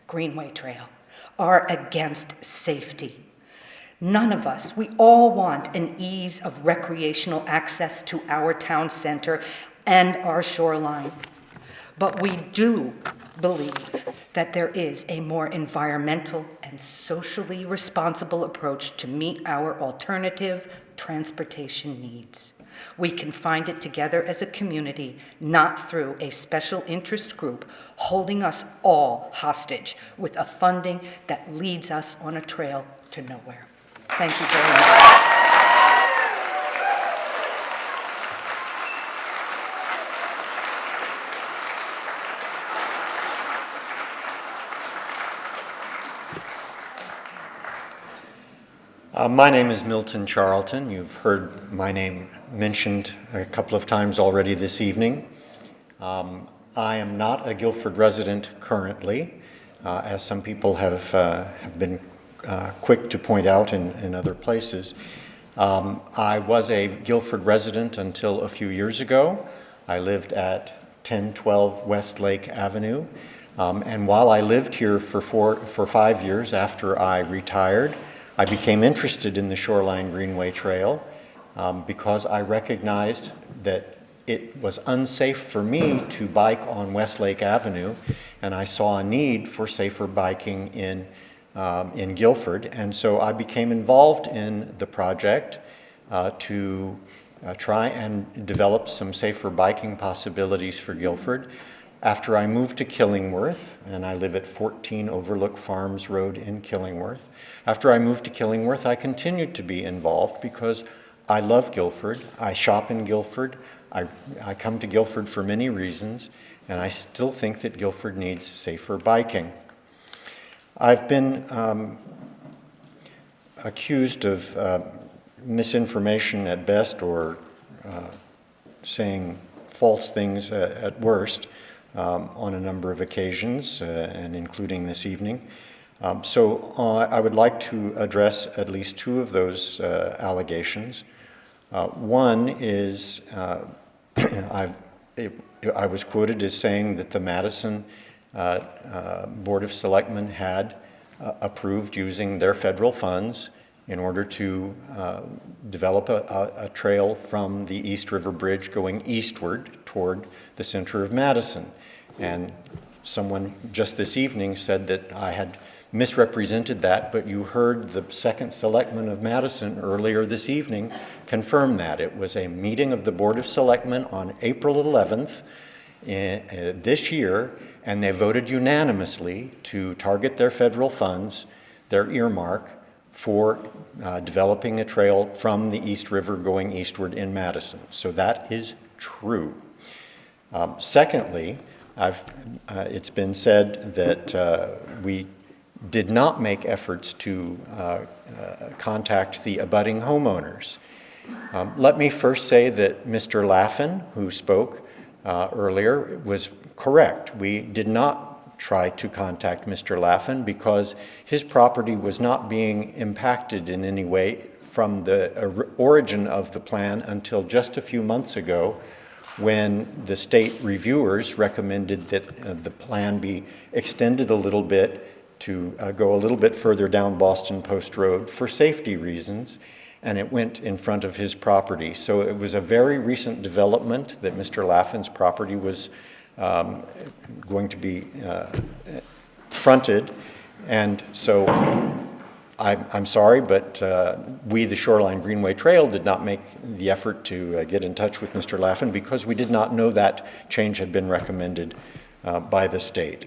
Greenway Trail, are against safety. None of us, we all want an ease of recreational access to our town center and our shoreline. But we do believe that there is a more environmental and socially responsible approach to meet our alternative transportation needs. We can find it together as a community, not through a special interest group holding us all hostage with a funding that leads us on a trail to nowhere. Thank you very much. My name is Milton Charlton. You've heard my name mentioned a couple of times already this evening. I am not a Guilford resident currently, as some people have been quick to point out in other places. I was a Guilford resident until a few years ago. I lived at 1012 West Lake Avenue. And while I lived here for 5 years after I retired, I became interested in the Shoreline Greenway Trail because I recognized that it was unsafe for me to bike on Westlake Avenue, and I saw a need for safer biking in Guilford. And so I became involved in the project to try and develop some safer biking possibilities for Guilford. After I moved to Killingworth, and I live at 14 Overlook Farms Road in Killingworth, after I moved to Killingworth, I continued to be involved because I love Guilford. I shop in Guilford. I come to Guilford for many reasons, and I still think that Guilford needs safer biking. I've been accused of misinformation at best, or saying false things at worst on a number of occasions, and including this evening. So I would like to address at least two of those allegations. One is I was quoted as saying that the Madison Board of Selectmen had approved using their federal funds in order to develop a trail from the East River Bridge going eastward toward the center of Madison. And someone just this evening said that I had misrepresented that, but you heard the second selectman of Madison earlier this evening confirm that. It was a meeting of the Board of Selectmen on April 11th this year, and they voted unanimously to target their federal funds, their earmark, for developing a trail from the East River going eastward in Madison. So that is true. Secondly, it's been said that we did not make efforts to contact the abutting homeowners. Let me first say that Mr. Laffin, who spoke earlier, was correct. We did not try to contact Mr. Laffin because his property was not being impacted in any way from the origin of the plan until just a few months ago, when the state reviewers recommended that the plan be extended a little bit to go a little bit further down Boston Post Road for safety reasons, and it went in front of his property. So it was a very recent development that Mr. Laffin's property was going to be fronted, and so I'm sorry, but we, the Shoreline Greenway Trail, did not make the effort to get in touch with Mr. Laffin because we did not know that change had been recommended by the state.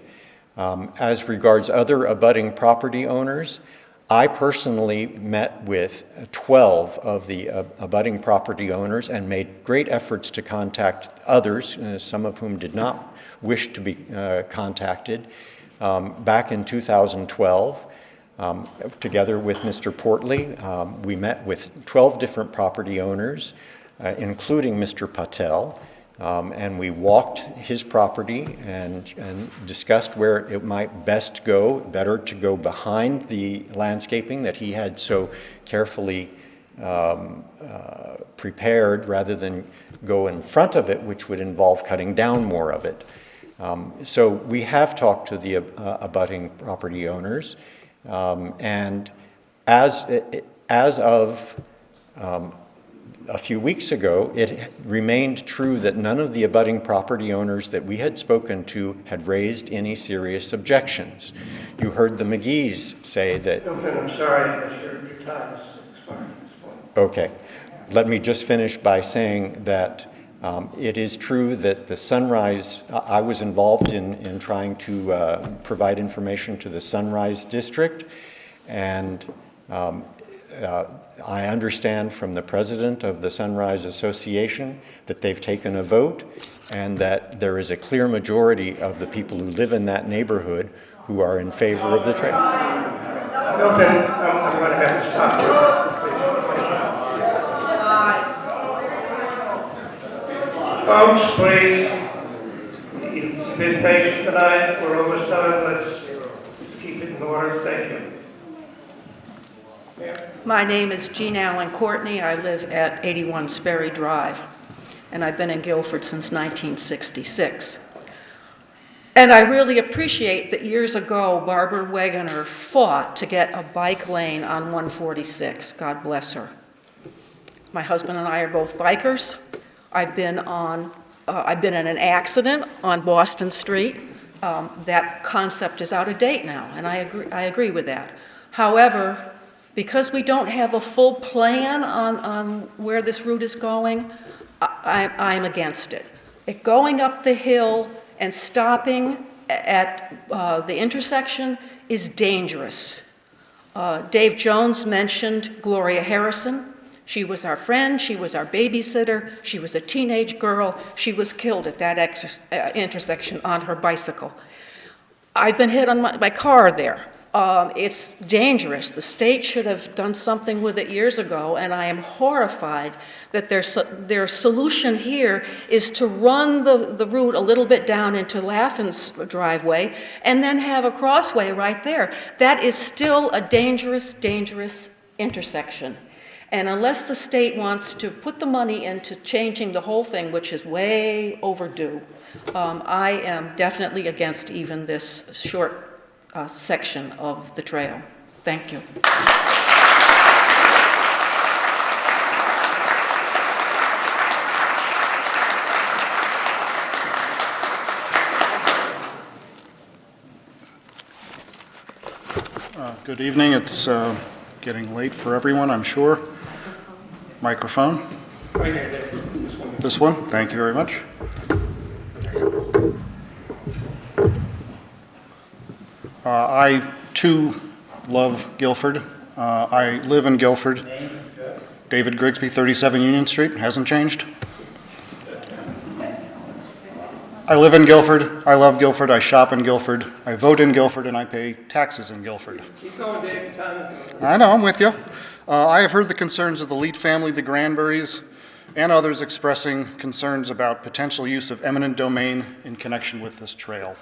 As regards other abutting property owners, I personally met with 12 of the abutting property owners and made great efforts to contact others, some of whom did not wish to be contacted, back in 2012. Together with Mr. Portley, we met with 12 different property owners, including Mr. Patel, and we walked his property and discussed where it might best go, better to go behind the landscaping that he had so carefully prepared rather than go in front of it, which would involve cutting down more of it. So we have talked to the abutting property owners, and as of a few weeks ago, it remained true that none of the abutting property owners that we had spoken to had raised any serious objections. You heard the McGee's say that... Milton, I'm sorry, but your time is expiring at this point. Okay. Let me just finish by saying that it is true that the Sunrise, I was involved in trying to provide information to the Sunrise District, and I understand from the president of the Sunrise Association that they've taken a vote and that there is a clear majority of the people who live in that neighborhood who are in favor of the trail. Milton, I'm going to have to stop you. Folks, please, you've been patient tonight. We're almost done. Let's keep it in order. Thank you. My name is Jean Allen Courtney. I live at 81 Sperry Drive, and I've been in Guilford since 1966. And I really appreciate that years ago, Barbara Wegener fought to get a bike lane on 146. God bless her. My husband and I are both bikers. I've been in an accident on Boston Street. That concept is out of date now, and I agree with that. However, because we don't have a full plan on where this route is going, I'm against it. Going up the hill and stopping at the intersection is dangerous. Dave Jones mentioned Gloria Harrison. She was our friend, she was our babysitter, she was a teenage girl. She was killed at that intersection on her bicycle. I've been hit on my car there. It's dangerous. The state should have done something with it years ago, and I am horrified that their solution here is to run the route a little bit down into Laffin's driveway and then have a crossway right there. That is still a dangerous, dangerous intersection. And unless the state wants to put the money into changing the whole thing, which is way overdue, I am definitely against even this short section of the trail. Thank you. Good evening. It's getting late for everyone, I'm sure. Microphone. Right here, there. This one. This one. Thank you very much. I, too, love Guilford. I live in Guilford. David Grigsby, 37 Union Street. Hasn't changed. I live in Guilford. I love Guilford. I shop in Guilford. I vote in Guilford, and I pay taxes in Guilford. Keep going, Dave. Time. I know, I'm with you. I have heard the concerns of the Leet family, the Granberries, and others expressing concerns about potential use of eminent domain in connection with this trail.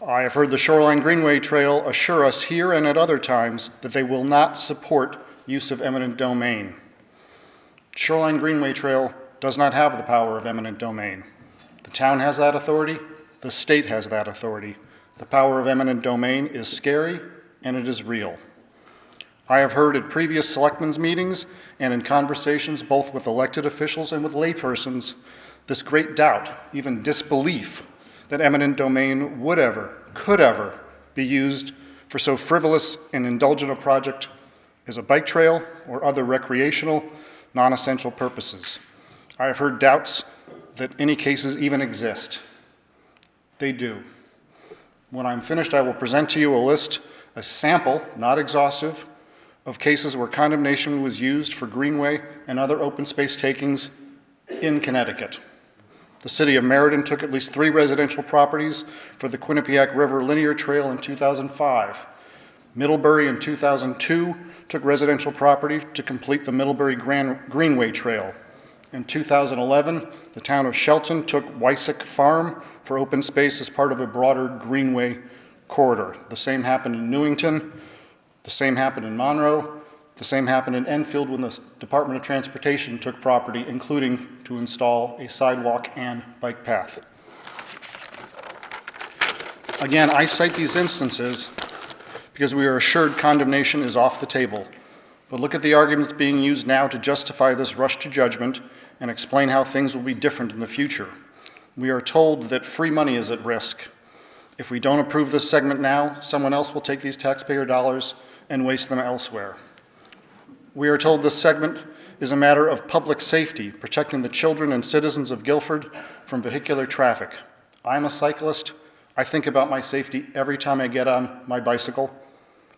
I have heard the Shoreline Greenway Trail assure us here and at other times that they will not support use of eminent domain. Shoreline Greenway Trail does not have the power of eminent domain. The town has that authority, the state has that authority. The power of eminent domain is scary and it is real. I have heard at previous selectmen's meetings and in conversations both with elected officials and with laypersons this great doubt, even disbelief, that eminent domain would ever, could ever be used for so frivolous and indulgent a project as a bike trail or other recreational, non-essential purposes. I have heard doubts that any cases even exist. They do. When I'm finished, I will present to you a list, a sample, not exhaustive, of cases where condemnation was used for Greenway and other open space takings in Connecticut. The city of Meriden took at least 3 residential properties for the Quinnipiac River Linear Trail in 2005. Middlebury in 2002 took residential property to complete the Middlebury Greenway Trail. In 2011, the town of Shelton took Wysick Farm for open space as part of a broader Greenway corridor. The same happened in Newington, the same happened in Monroe, the same happened in Enfield when the Department of Transportation took property, including to install a sidewalk and bike path. Again, I cite these instances because we are assured condemnation is off the table. But look at the arguments being used now to justify this rush to judgment and explain how things will be different in the future. We are told that free money is at risk. If we don't approve this segment now, someone else will take these taxpayer dollars and waste them elsewhere. We are told this segment is a matter of public safety, protecting the children and citizens of Guilford from vehicular traffic. I'm a cyclist. I think about my safety every time I get on my bicycle.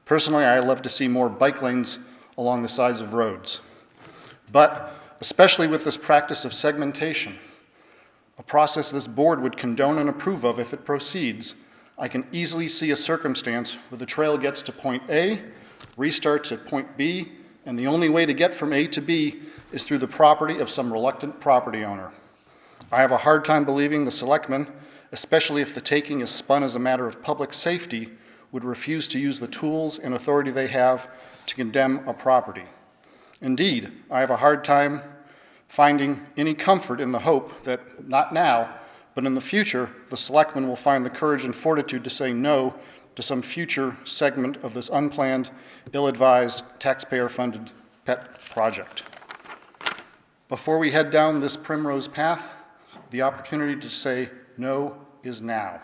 Personally, I love to see more bike lanes along the sides of roads. But especially with this practice of segmentation, a process this board would condone and approve of if it proceeds, I can easily see a circumstance where the trail gets to point A, restarts at point B, and the only way to get from A to B is through the property of some reluctant property owner. I have a hard time believing the selectmen, especially if the taking is spun as a matter of public safety, would refuse to use the tools and authority they have to condemn a property. Indeed, I have a hard time finding any comfort in the hope that, not now, but in the future, the selectmen will find the courage and fortitude to say no to some future segment of this unplanned, ill-advised, taxpayer-funded pet project. Before we head down this primrose path, the opportunity to say no is now.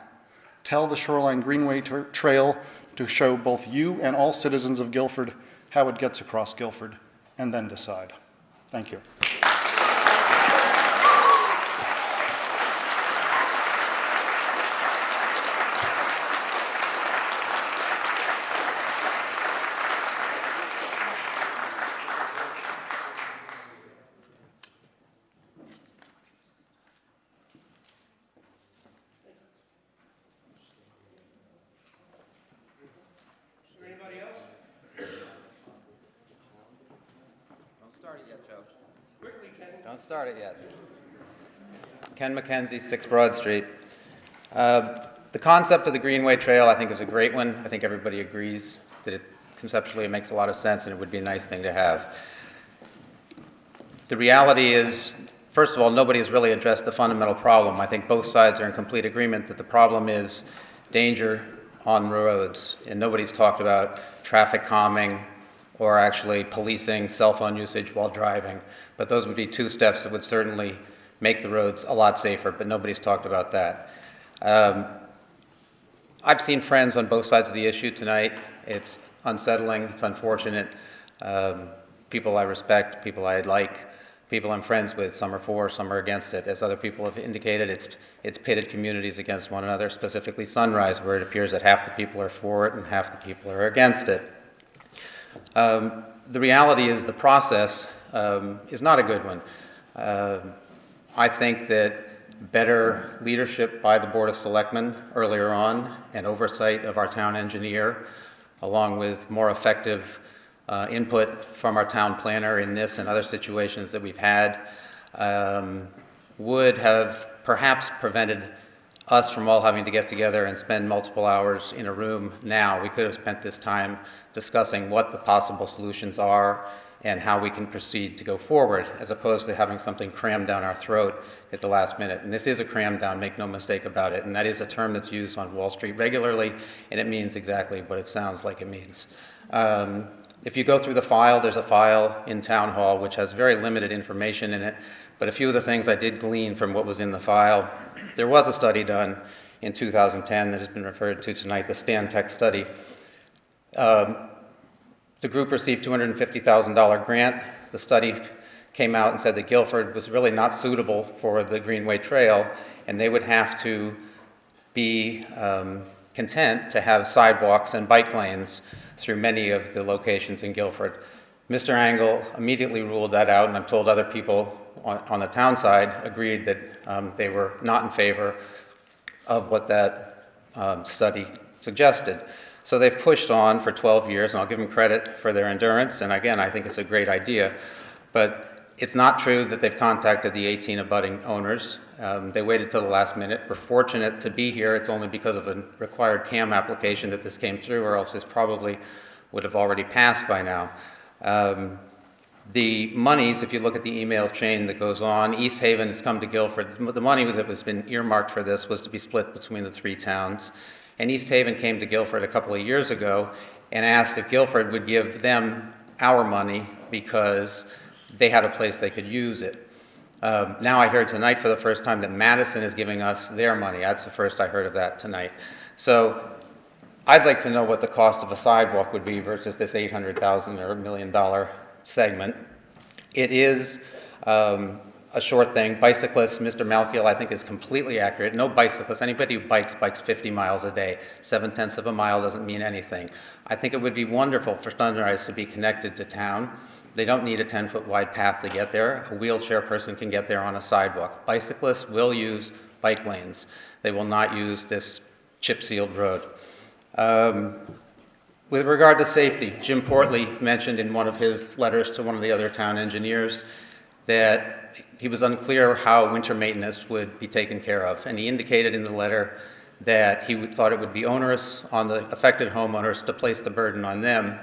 Tell the Shoreline Greenway Trail to show both you and all citizens of Guilford how it gets across Guilford, and then decide. Thank you. Don't start it yet. Ken McKenzie, 6 Broad Street. The concept of the Greenway Trail, I think, is a great one. I think everybody agrees that conceptually it makes a lot of sense and it would be a nice thing to have. The reality is, first of all, nobody has really addressed the fundamental problem. I think both sides are in complete agreement that the problem is danger on roads, and nobody's talked about traffic calming or actually policing cell phone usage while driving. But those would be 2 steps that would certainly make the roads a lot safer, but nobody's talked about that. I've seen friends on both sides of the issue tonight. It's unsettling, it's unfortunate. People I respect, people I like, people I'm friends with, some are for, some are against it. As other people have indicated, it's pitted communities against one another, specifically Sunrise, where it appears that half the people are for it and half the people are against it. The reality is the process is not a good one. I think that better leadership by the Board of Selectmen earlier on and oversight of our town engineer, along with more effective input from our town planner in this and other situations that we've had, would have perhaps prevented us from all having to get together and spend multiple hours in a room now. We could have spent this time discussing what the possible solutions are and how we can proceed to go forward, as opposed to having something crammed down our throat at the last minute. And this is a cram down, make no mistake about it, and that is a term that's used on Wall Street regularly, and it means exactly what it sounds like it means. If you go through the file, there's a file in Town Hall which has very limited information in it, but a few of the things I did glean from what was in the file. There was a study done in 2010 that has been referred to tonight, the Stantec study. The group received $250,000 grant. The study came out and said that Guilford was really not suitable for the Greenway Trail, and they would have to be content to have sidewalks and bike lanes through many of the locations in Guilford. Mr. Angle immediately ruled that out, and I'm told other people on the town side agreed that they were not in favor of what that study suggested. So they've pushed on for 12 years, and I'll give them credit for their endurance, and again, I think it's a great idea. But it's not true that they've contacted the 18 abutting owners. They waited till the last minute. We're fortunate to be here. It's only because of a required CAM application that this came through, or else this probably would have already passed by now. The monies, if you look at the email chain that goes on, East Haven has come to Guilford. The money that was been earmarked for this was to be split between the 3 towns. And East Haven came to Guilford a couple of years ago and asked if Guilford would give them our money because they had a place they could use it. Now I heard tonight for the first time that Madison is giving us their money. That's the first I heard of that tonight. So I'd like to know what the cost of a sidewalk would be versus this $800,000 or $1 million segment. It is a short thing. Bicyclists, Mr. Malkiel, I think is completely accurate. No bicyclists, anybody who bikes 50 miles a day. 7/10 of a mile doesn't mean anything. I think it would be wonderful for Sunrise to be connected to town. They don't need a 10-foot wide path to get there. A wheelchair person can get there on a sidewalk. Bicyclists will use bike lanes. They will not use this chip-sealed road. With regard to safety, Jim Portley mentioned in one of his letters to one of the other town engineers that he was unclear how winter maintenance would be taken care of. And he indicated in the letter that he thought it would be onerous on the affected homeowners to place the burden on them.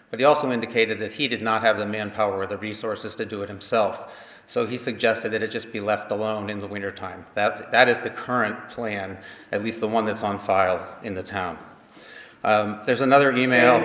But he also indicated that he did not have the manpower or the resources to do it himself. So he suggested that it just be left alone in the wintertime. That is the current plan, at least the one that's on file in the town. There's another email.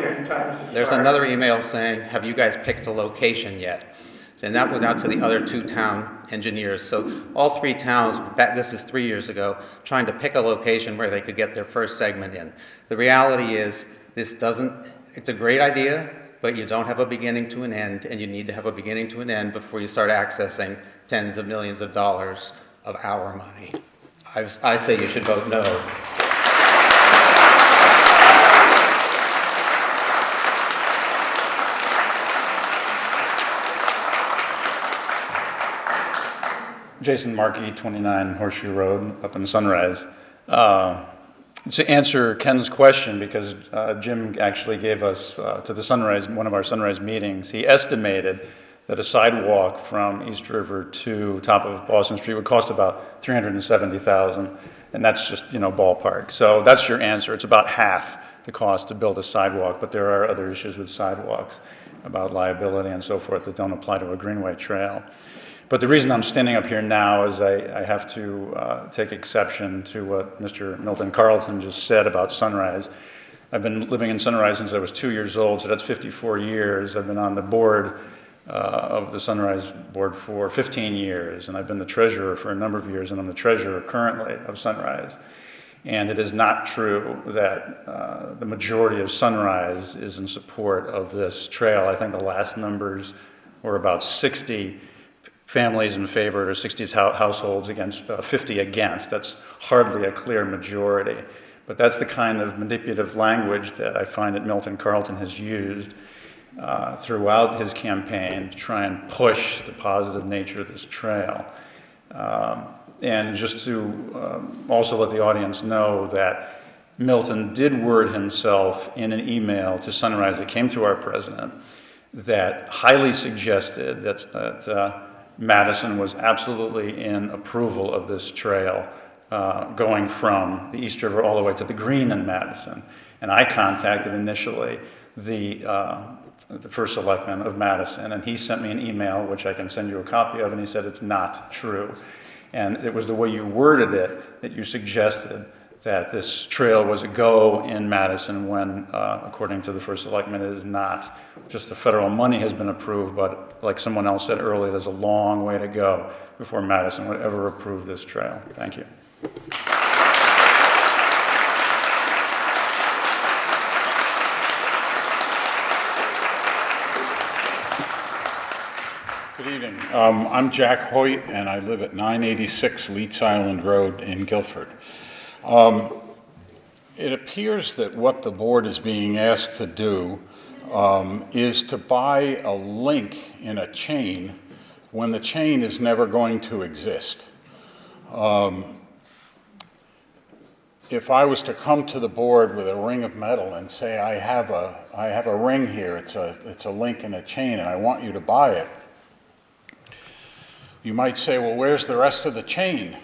There's another email saying, have you guys picked a location yet? And that went out to the other 2 town engineers. So all 3 towns, this is 3 years ago, trying to pick a location where they could get their first segment in. The reality is, it's a great idea, but you don't have a beginning to an end, and you need to have a beginning to an end before you start accessing tens of millions of dollars of our money. I say you should vote no. Jason Markey, 29 Horseshoe Road, up in Sunrise. To answer Ken's question, because Jim actually gave us to the Sunrise, one of our Sunrise meetings, he estimated that a sidewalk from East River to top of Boston Street would cost about $370,000, and that's just, ballpark. So that's your answer. It's about half the cost to build a sidewalk, but there are other issues with sidewalks about liability and so forth that don't apply to a Greenway trail. But the reason I'm standing up here now is I have to take exception to what Mr. Milton Carlton just said about Sunrise. I've been living in Sunrise since I was 2 years old, so that's 54 years. I've been on the board of the Sunrise Board for 15 years, and I've been the treasurer for a number of years, and I'm the treasurer currently of Sunrise. And it is not true that the majority of Sunrise is in support of this trail. I think the last numbers were about 60 families in favor, or 60 households against 50 against. That's hardly a clear majority. But that's the kind of manipulative language that I find that Milton Carlton has used throughout his campaign to try and push the positive nature of this trail. And just to also let the audience know that Milton did word himself in an email to Sunrise that came through our president that highly suggested that Madison was absolutely in approval of this trail going from the East River all the way to the Green in Madison. And I contacted initially the first selectman of Madison, and he sent me an email, which I can send you a copy of, and he said it's not true. And it was the way you worded it that you suggested that this trail was a go in Madison when, according to the first selectman, it is not. Just the federal money has been approved, but like someone else said earlier, there's a long way to go before Madison would ever approve this trail. Thank you. Good evening. I'm Jack Hoyt, and I live at 986 Leeds Island Road in Guilford. It appears that what the board is being asked to do is to buy a link in a chain when the chain is never going to exist. If I was to come to the board with a ring of metal and say, I have a ring here, it's a link in a chain, and I want you to buy it, you might say, well, where's the rest of the chain?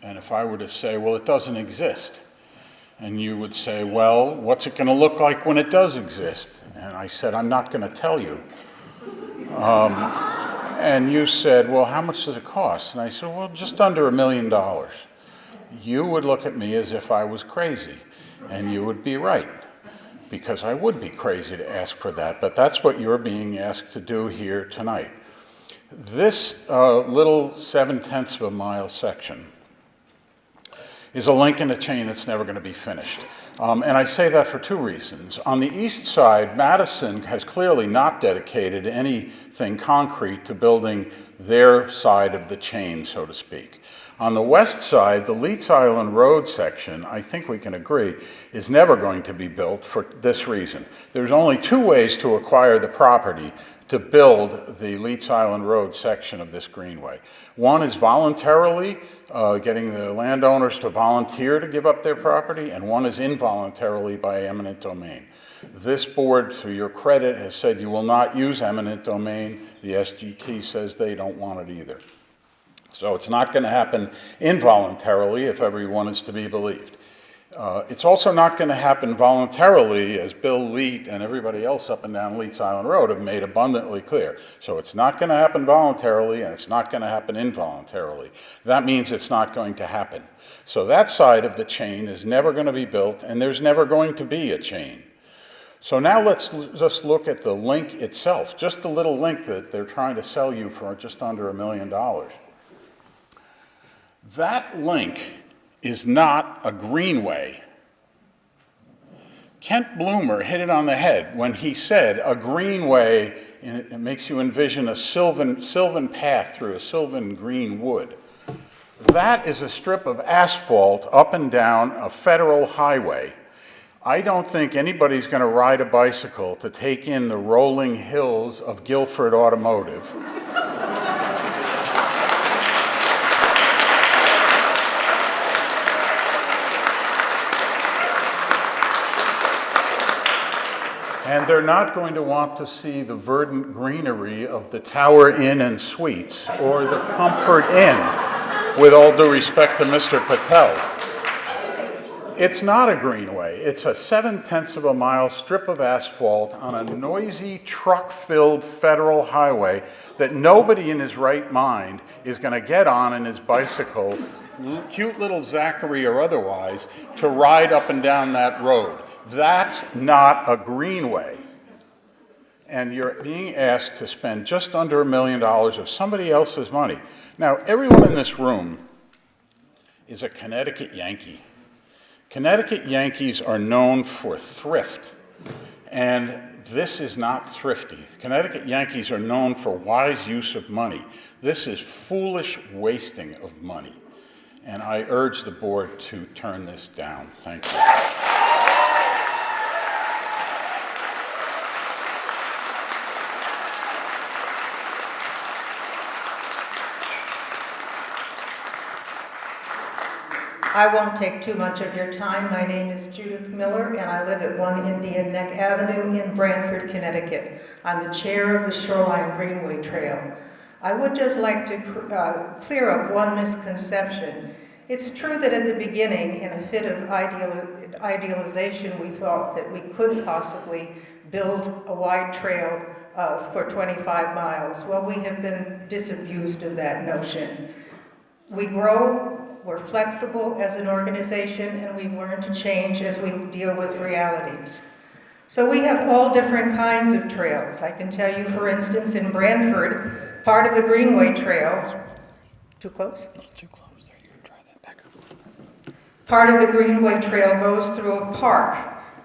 And if I were to say, well, it doesn't exist, and you would say, well, what's it going to look like when it does exist? And I said, I'm not going to tell you. And you said, well, how much does it cost? And I said, well, just under $1 million. You would look at me as if I was crazy, and you would be right, because I would be crazy to ask for that, but that's what you're being asked to do here tonight. This little 7/10 of a mile section is a link in a chain that's never going to be finished. And I say that for 2 reasons. On the east side, Madison has clearly not dedicated anything concrete to building their side of the chain, so to speak. On the west side, the Leeds Island Road section, I think we can agree, is never going to be built for this reason. There's only 2 ways to acquire the property to build the Leeds Island Road section of this greenway. One is voluntarily getting the landowners to volunteer to give up their property, and one is involuntarily by eminent domain. This board, to your credit, has said you will not use eminent domain. The SGT says they don't want it either. So it's not going to happen involuntarily if everyone is to be believed. It's also not going to happen voluntarily, as Bill Leet and everybody else up and down Leeds Island Road have made abundantly clear. So it's not going to happen voluntarily, and it's not going to happen involuntarily. That means it's not going to happen. So that side of the chain is never going to be built, and there's never going to be a chain. So now let's just look at the link itself, just the little link that they're trying to sell you for just under $1 million. That link is not a greenway. Kent Bloomer hit it on the head when he said a greenway, and it makes you envision a sylvan path through a sylvan green wood. That is a strip of asphalt up and down a federal highway. I don't think anybody's going to ride a bicycle to take in the rolling hills of Guilford Automotive. And they're not going to want to see the verdant greenery of the Tower Inn and Suites or the Comfort Inn, with all due respect to Mr. Patel. It's not a greenway. It's a 7/10 of a mile strip of asphalt on a noisy, truck-filled federal highway that nobody in his right mind is going to get on in his bicycle, cute little Zachary or otherwise, to ride up and down that road. That's not a greenway. And you're being asked to spend just under $1 million of somebody else's money. Now, everyone in this room is a Connecticut Yankee. Connecticut Yankees are known for thrift, and this is not thrifty. Connecticut Yankees are known for wise use of money. This is foolish wasting of money, and I urge the board to turn this down. Thank you. I won't take too much of your time. My name is Judith Miller, and I live at 1 Indian Neck Avenue in Branford, Connecticut. I'm the chair of the Shoreline Greenway Trail. I would just like to clear up one misconception. It's true that at the beginning, in a fit of idealization, we thought that we could possibly build a wide trail for 25 miles. Well, we have been disabused of that notion. We grow. We're flexible as an organization, and we've learned to change as we deal with realities. So we have all different kinds of trails. I can tell you, for instance, in Branford, part of the Greenway Trail, too close? Too close, there, you can try that back up. Part of the Greenway Trail goes through a park,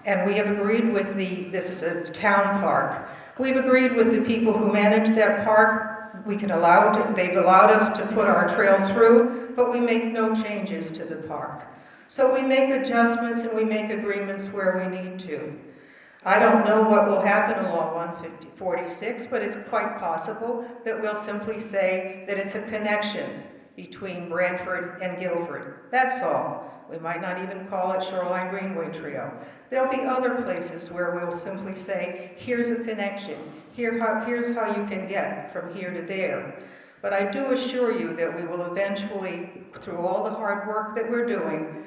and we have agreed with this is a town park. We've agreed with the people who manage that park. They've allowed us to put our trail through, but we make no changes to the park. So we make adjustments and we make agreements where we need to. I don't know what will happen along 146, but it's quite possible that we'll simply say that it's a connection between Branford and Guilford. That's all. We might not even call it Shoreline Greenway Trail. There'll be other places where we'll simply say, here's a connection. Here's how you can get from here to there. But I do assure you that we will eventually, through all the hard work that we're doing,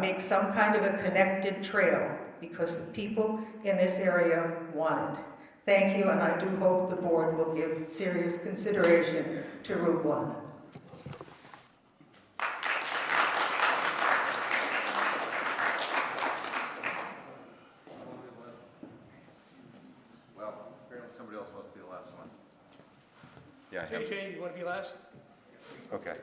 make some kind of a connected trail because the people in this area want it. Thank you, and I do hope the board will give serious consideration to Route 1. Somebody else wants to be the last one. Yeah, JJ, you want to be last? Okay.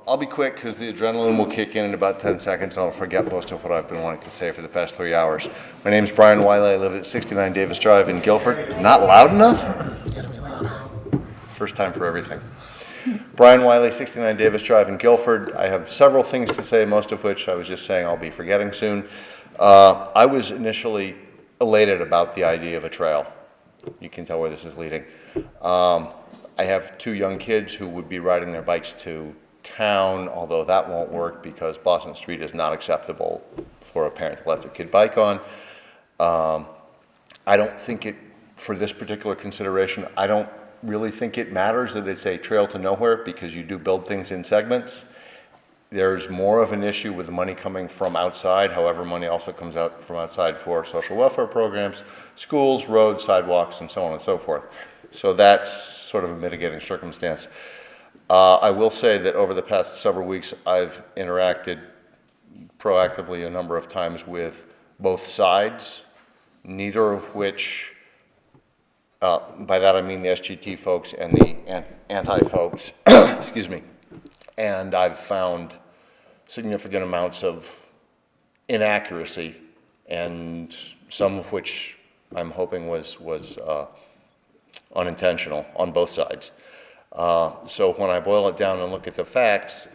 I'll be quick because the adrenaline will kick in about 10 seconds. I'll forget most of what I've been wanting to say for the past 3 hours. My name is Brian Wiley. I live at 69 Davis Drive in Guilford. Not loud enough? Gotta be louder. First time for everything. Brian Wiley, 69 Davis Drive in Guilford. I have several things to say, most of which I was just saying I'll be forgetting soon. I was initially elated about the idea of a trail. You can tell where this is leading. I have 2 young kids who would be riding their bikes to town, although that won't work because Boston Street is not acceptable for a parent to let their kid bike on. I don't think for this particular consideration, I don't really think it matters that it's a trail to nowhere because you do build things in segments. there's more of an issue with the money coming from outside. However, money also comes out from outside for social welfare programs, schools, roads, sidewalks, and so on and so forth. So that's sort of a mitigating circumstance. I will say that over the past several weeks, I've interacted proactively a number of times with both sides, neither of which, by that I mean the SGT folks and the anti-folks, excuse me. And I've found significant amounts of inaccuracy, and some of which I'm hoping was unintentional on both sides. So when I boil it down and look at the facts,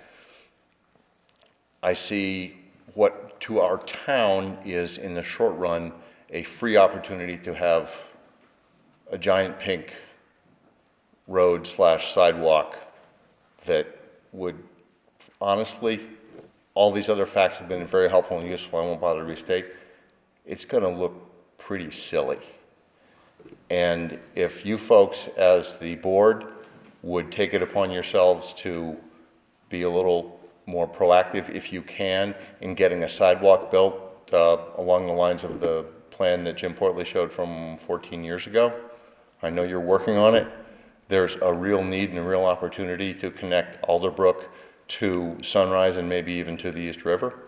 I see what to our town is, in the short run, a free opportunity to have a giant pink road / sidewalk that would, honestly, all these other facts have been very helpful and useful. I won't bother to restate. It's going to look pretty silly. And if you folks, as the board, would take it upon yourselves to be a little more proactive, if you can, in getting a sidewalk built along the lines of the plan that Jim Portley showed from 14 years ago. I know you're working on it. There's a real need and a real opportunity to connect Alderbrook to Sunrise and maybe even to the East River.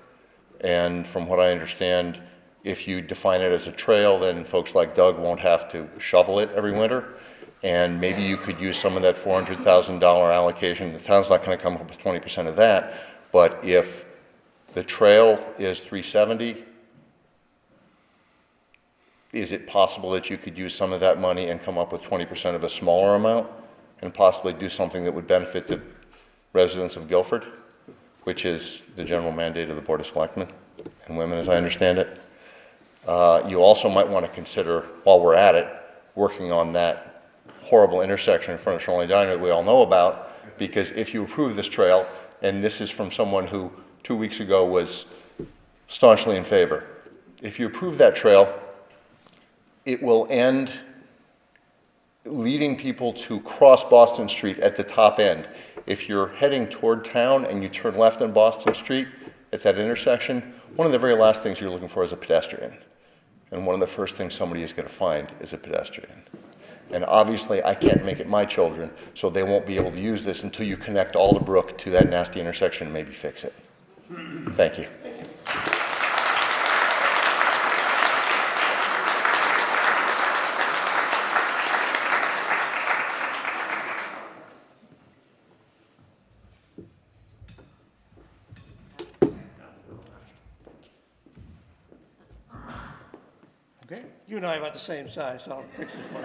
And from what I understand, if you define it as a trail, then folks like Doug won't have to shovel it every winter. And maybe you could use some of that $400,000 allocation. The town's not going to come up with 20% of that, but if the trail is $370, is it possible that you could use some of that money and come up with 20% of a smaller amount and possibly do something that would benefit the residents of Guilford, which is the general mandate of the Board of Selectmen and women, as I understand it? You also might want to consider, while we're at it, working on that horrible intersection in front of Shoreline Diner that we all know about, because if you approve this trail, and this is from someone who 2 weeks ago was staunchly in favor, if you approve that trail, it will end leading people to cross Boston Street at the top end. If you're heading toward town and you turn left on Boston Street at that intersection, one of the very last things you're looking for is a pedestrian. And one of the first things somebody is going to find is a pedestrian. And obviously, I can't make it my children, so they won't be able to use this until you connect Alderbrook to that nasty intersection and maybe fix it. Thank you. Okay? You and I are about the same size, so I'll fix this one.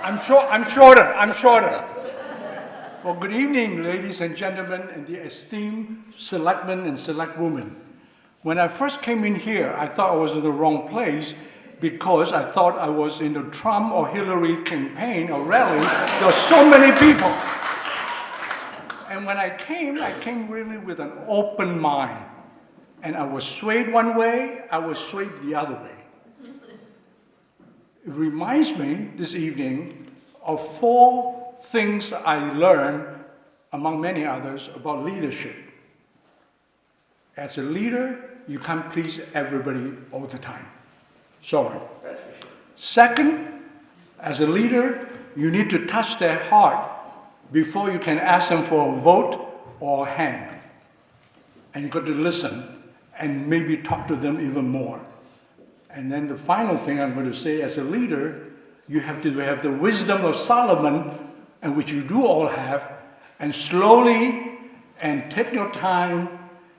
I'm shorter. Well, good evening, ladies and gentlemen, and the esteemed selectmen and selectwomen. When I first came in here, I thought I was in the wrong place because I thought I was in the Trump or Hillary campaign or rally. There were so many people. And when I came really with an open mind. And I was swayed one way, I was swayed the other way. It reminds me this evening of 4 things I learned, among many others, about leadership. As a leader, you can't please everybody all the time. Sorry. Second, as a leader, you need to touch their heart before you can ask them for a vote or a hand. And you've got to listen and maybe talk to them even more. And then the final thing I'm going to say, as a leader, you have to have the wisdom of Solomon, and which you do all have, and slowly and take your time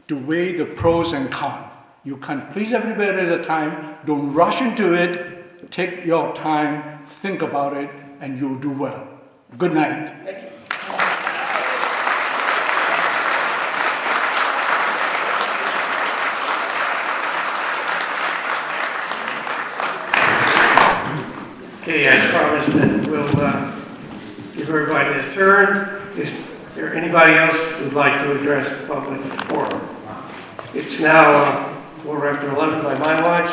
to weigh the pros and cons. You can't please everybody at a time. Don't rush into it. Take your time, think about it, and you'll do well. Good night. Thank you. Okay, as promised, that we'll give everybody a turn. Is there anybody else who'd like to address the public forum? It's now 11:15 by my watch,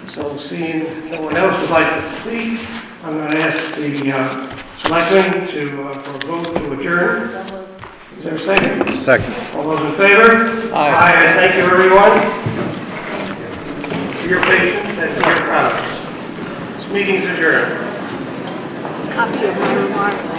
so seeing no one else would like to speak, I'm going to ask the selectmen for a vote to adjourn. Is there a second? Second. All those in favor? Aye. And thank you, everyone, for your patience and for your comments. This meeting is adjourned. Copy of my remarks.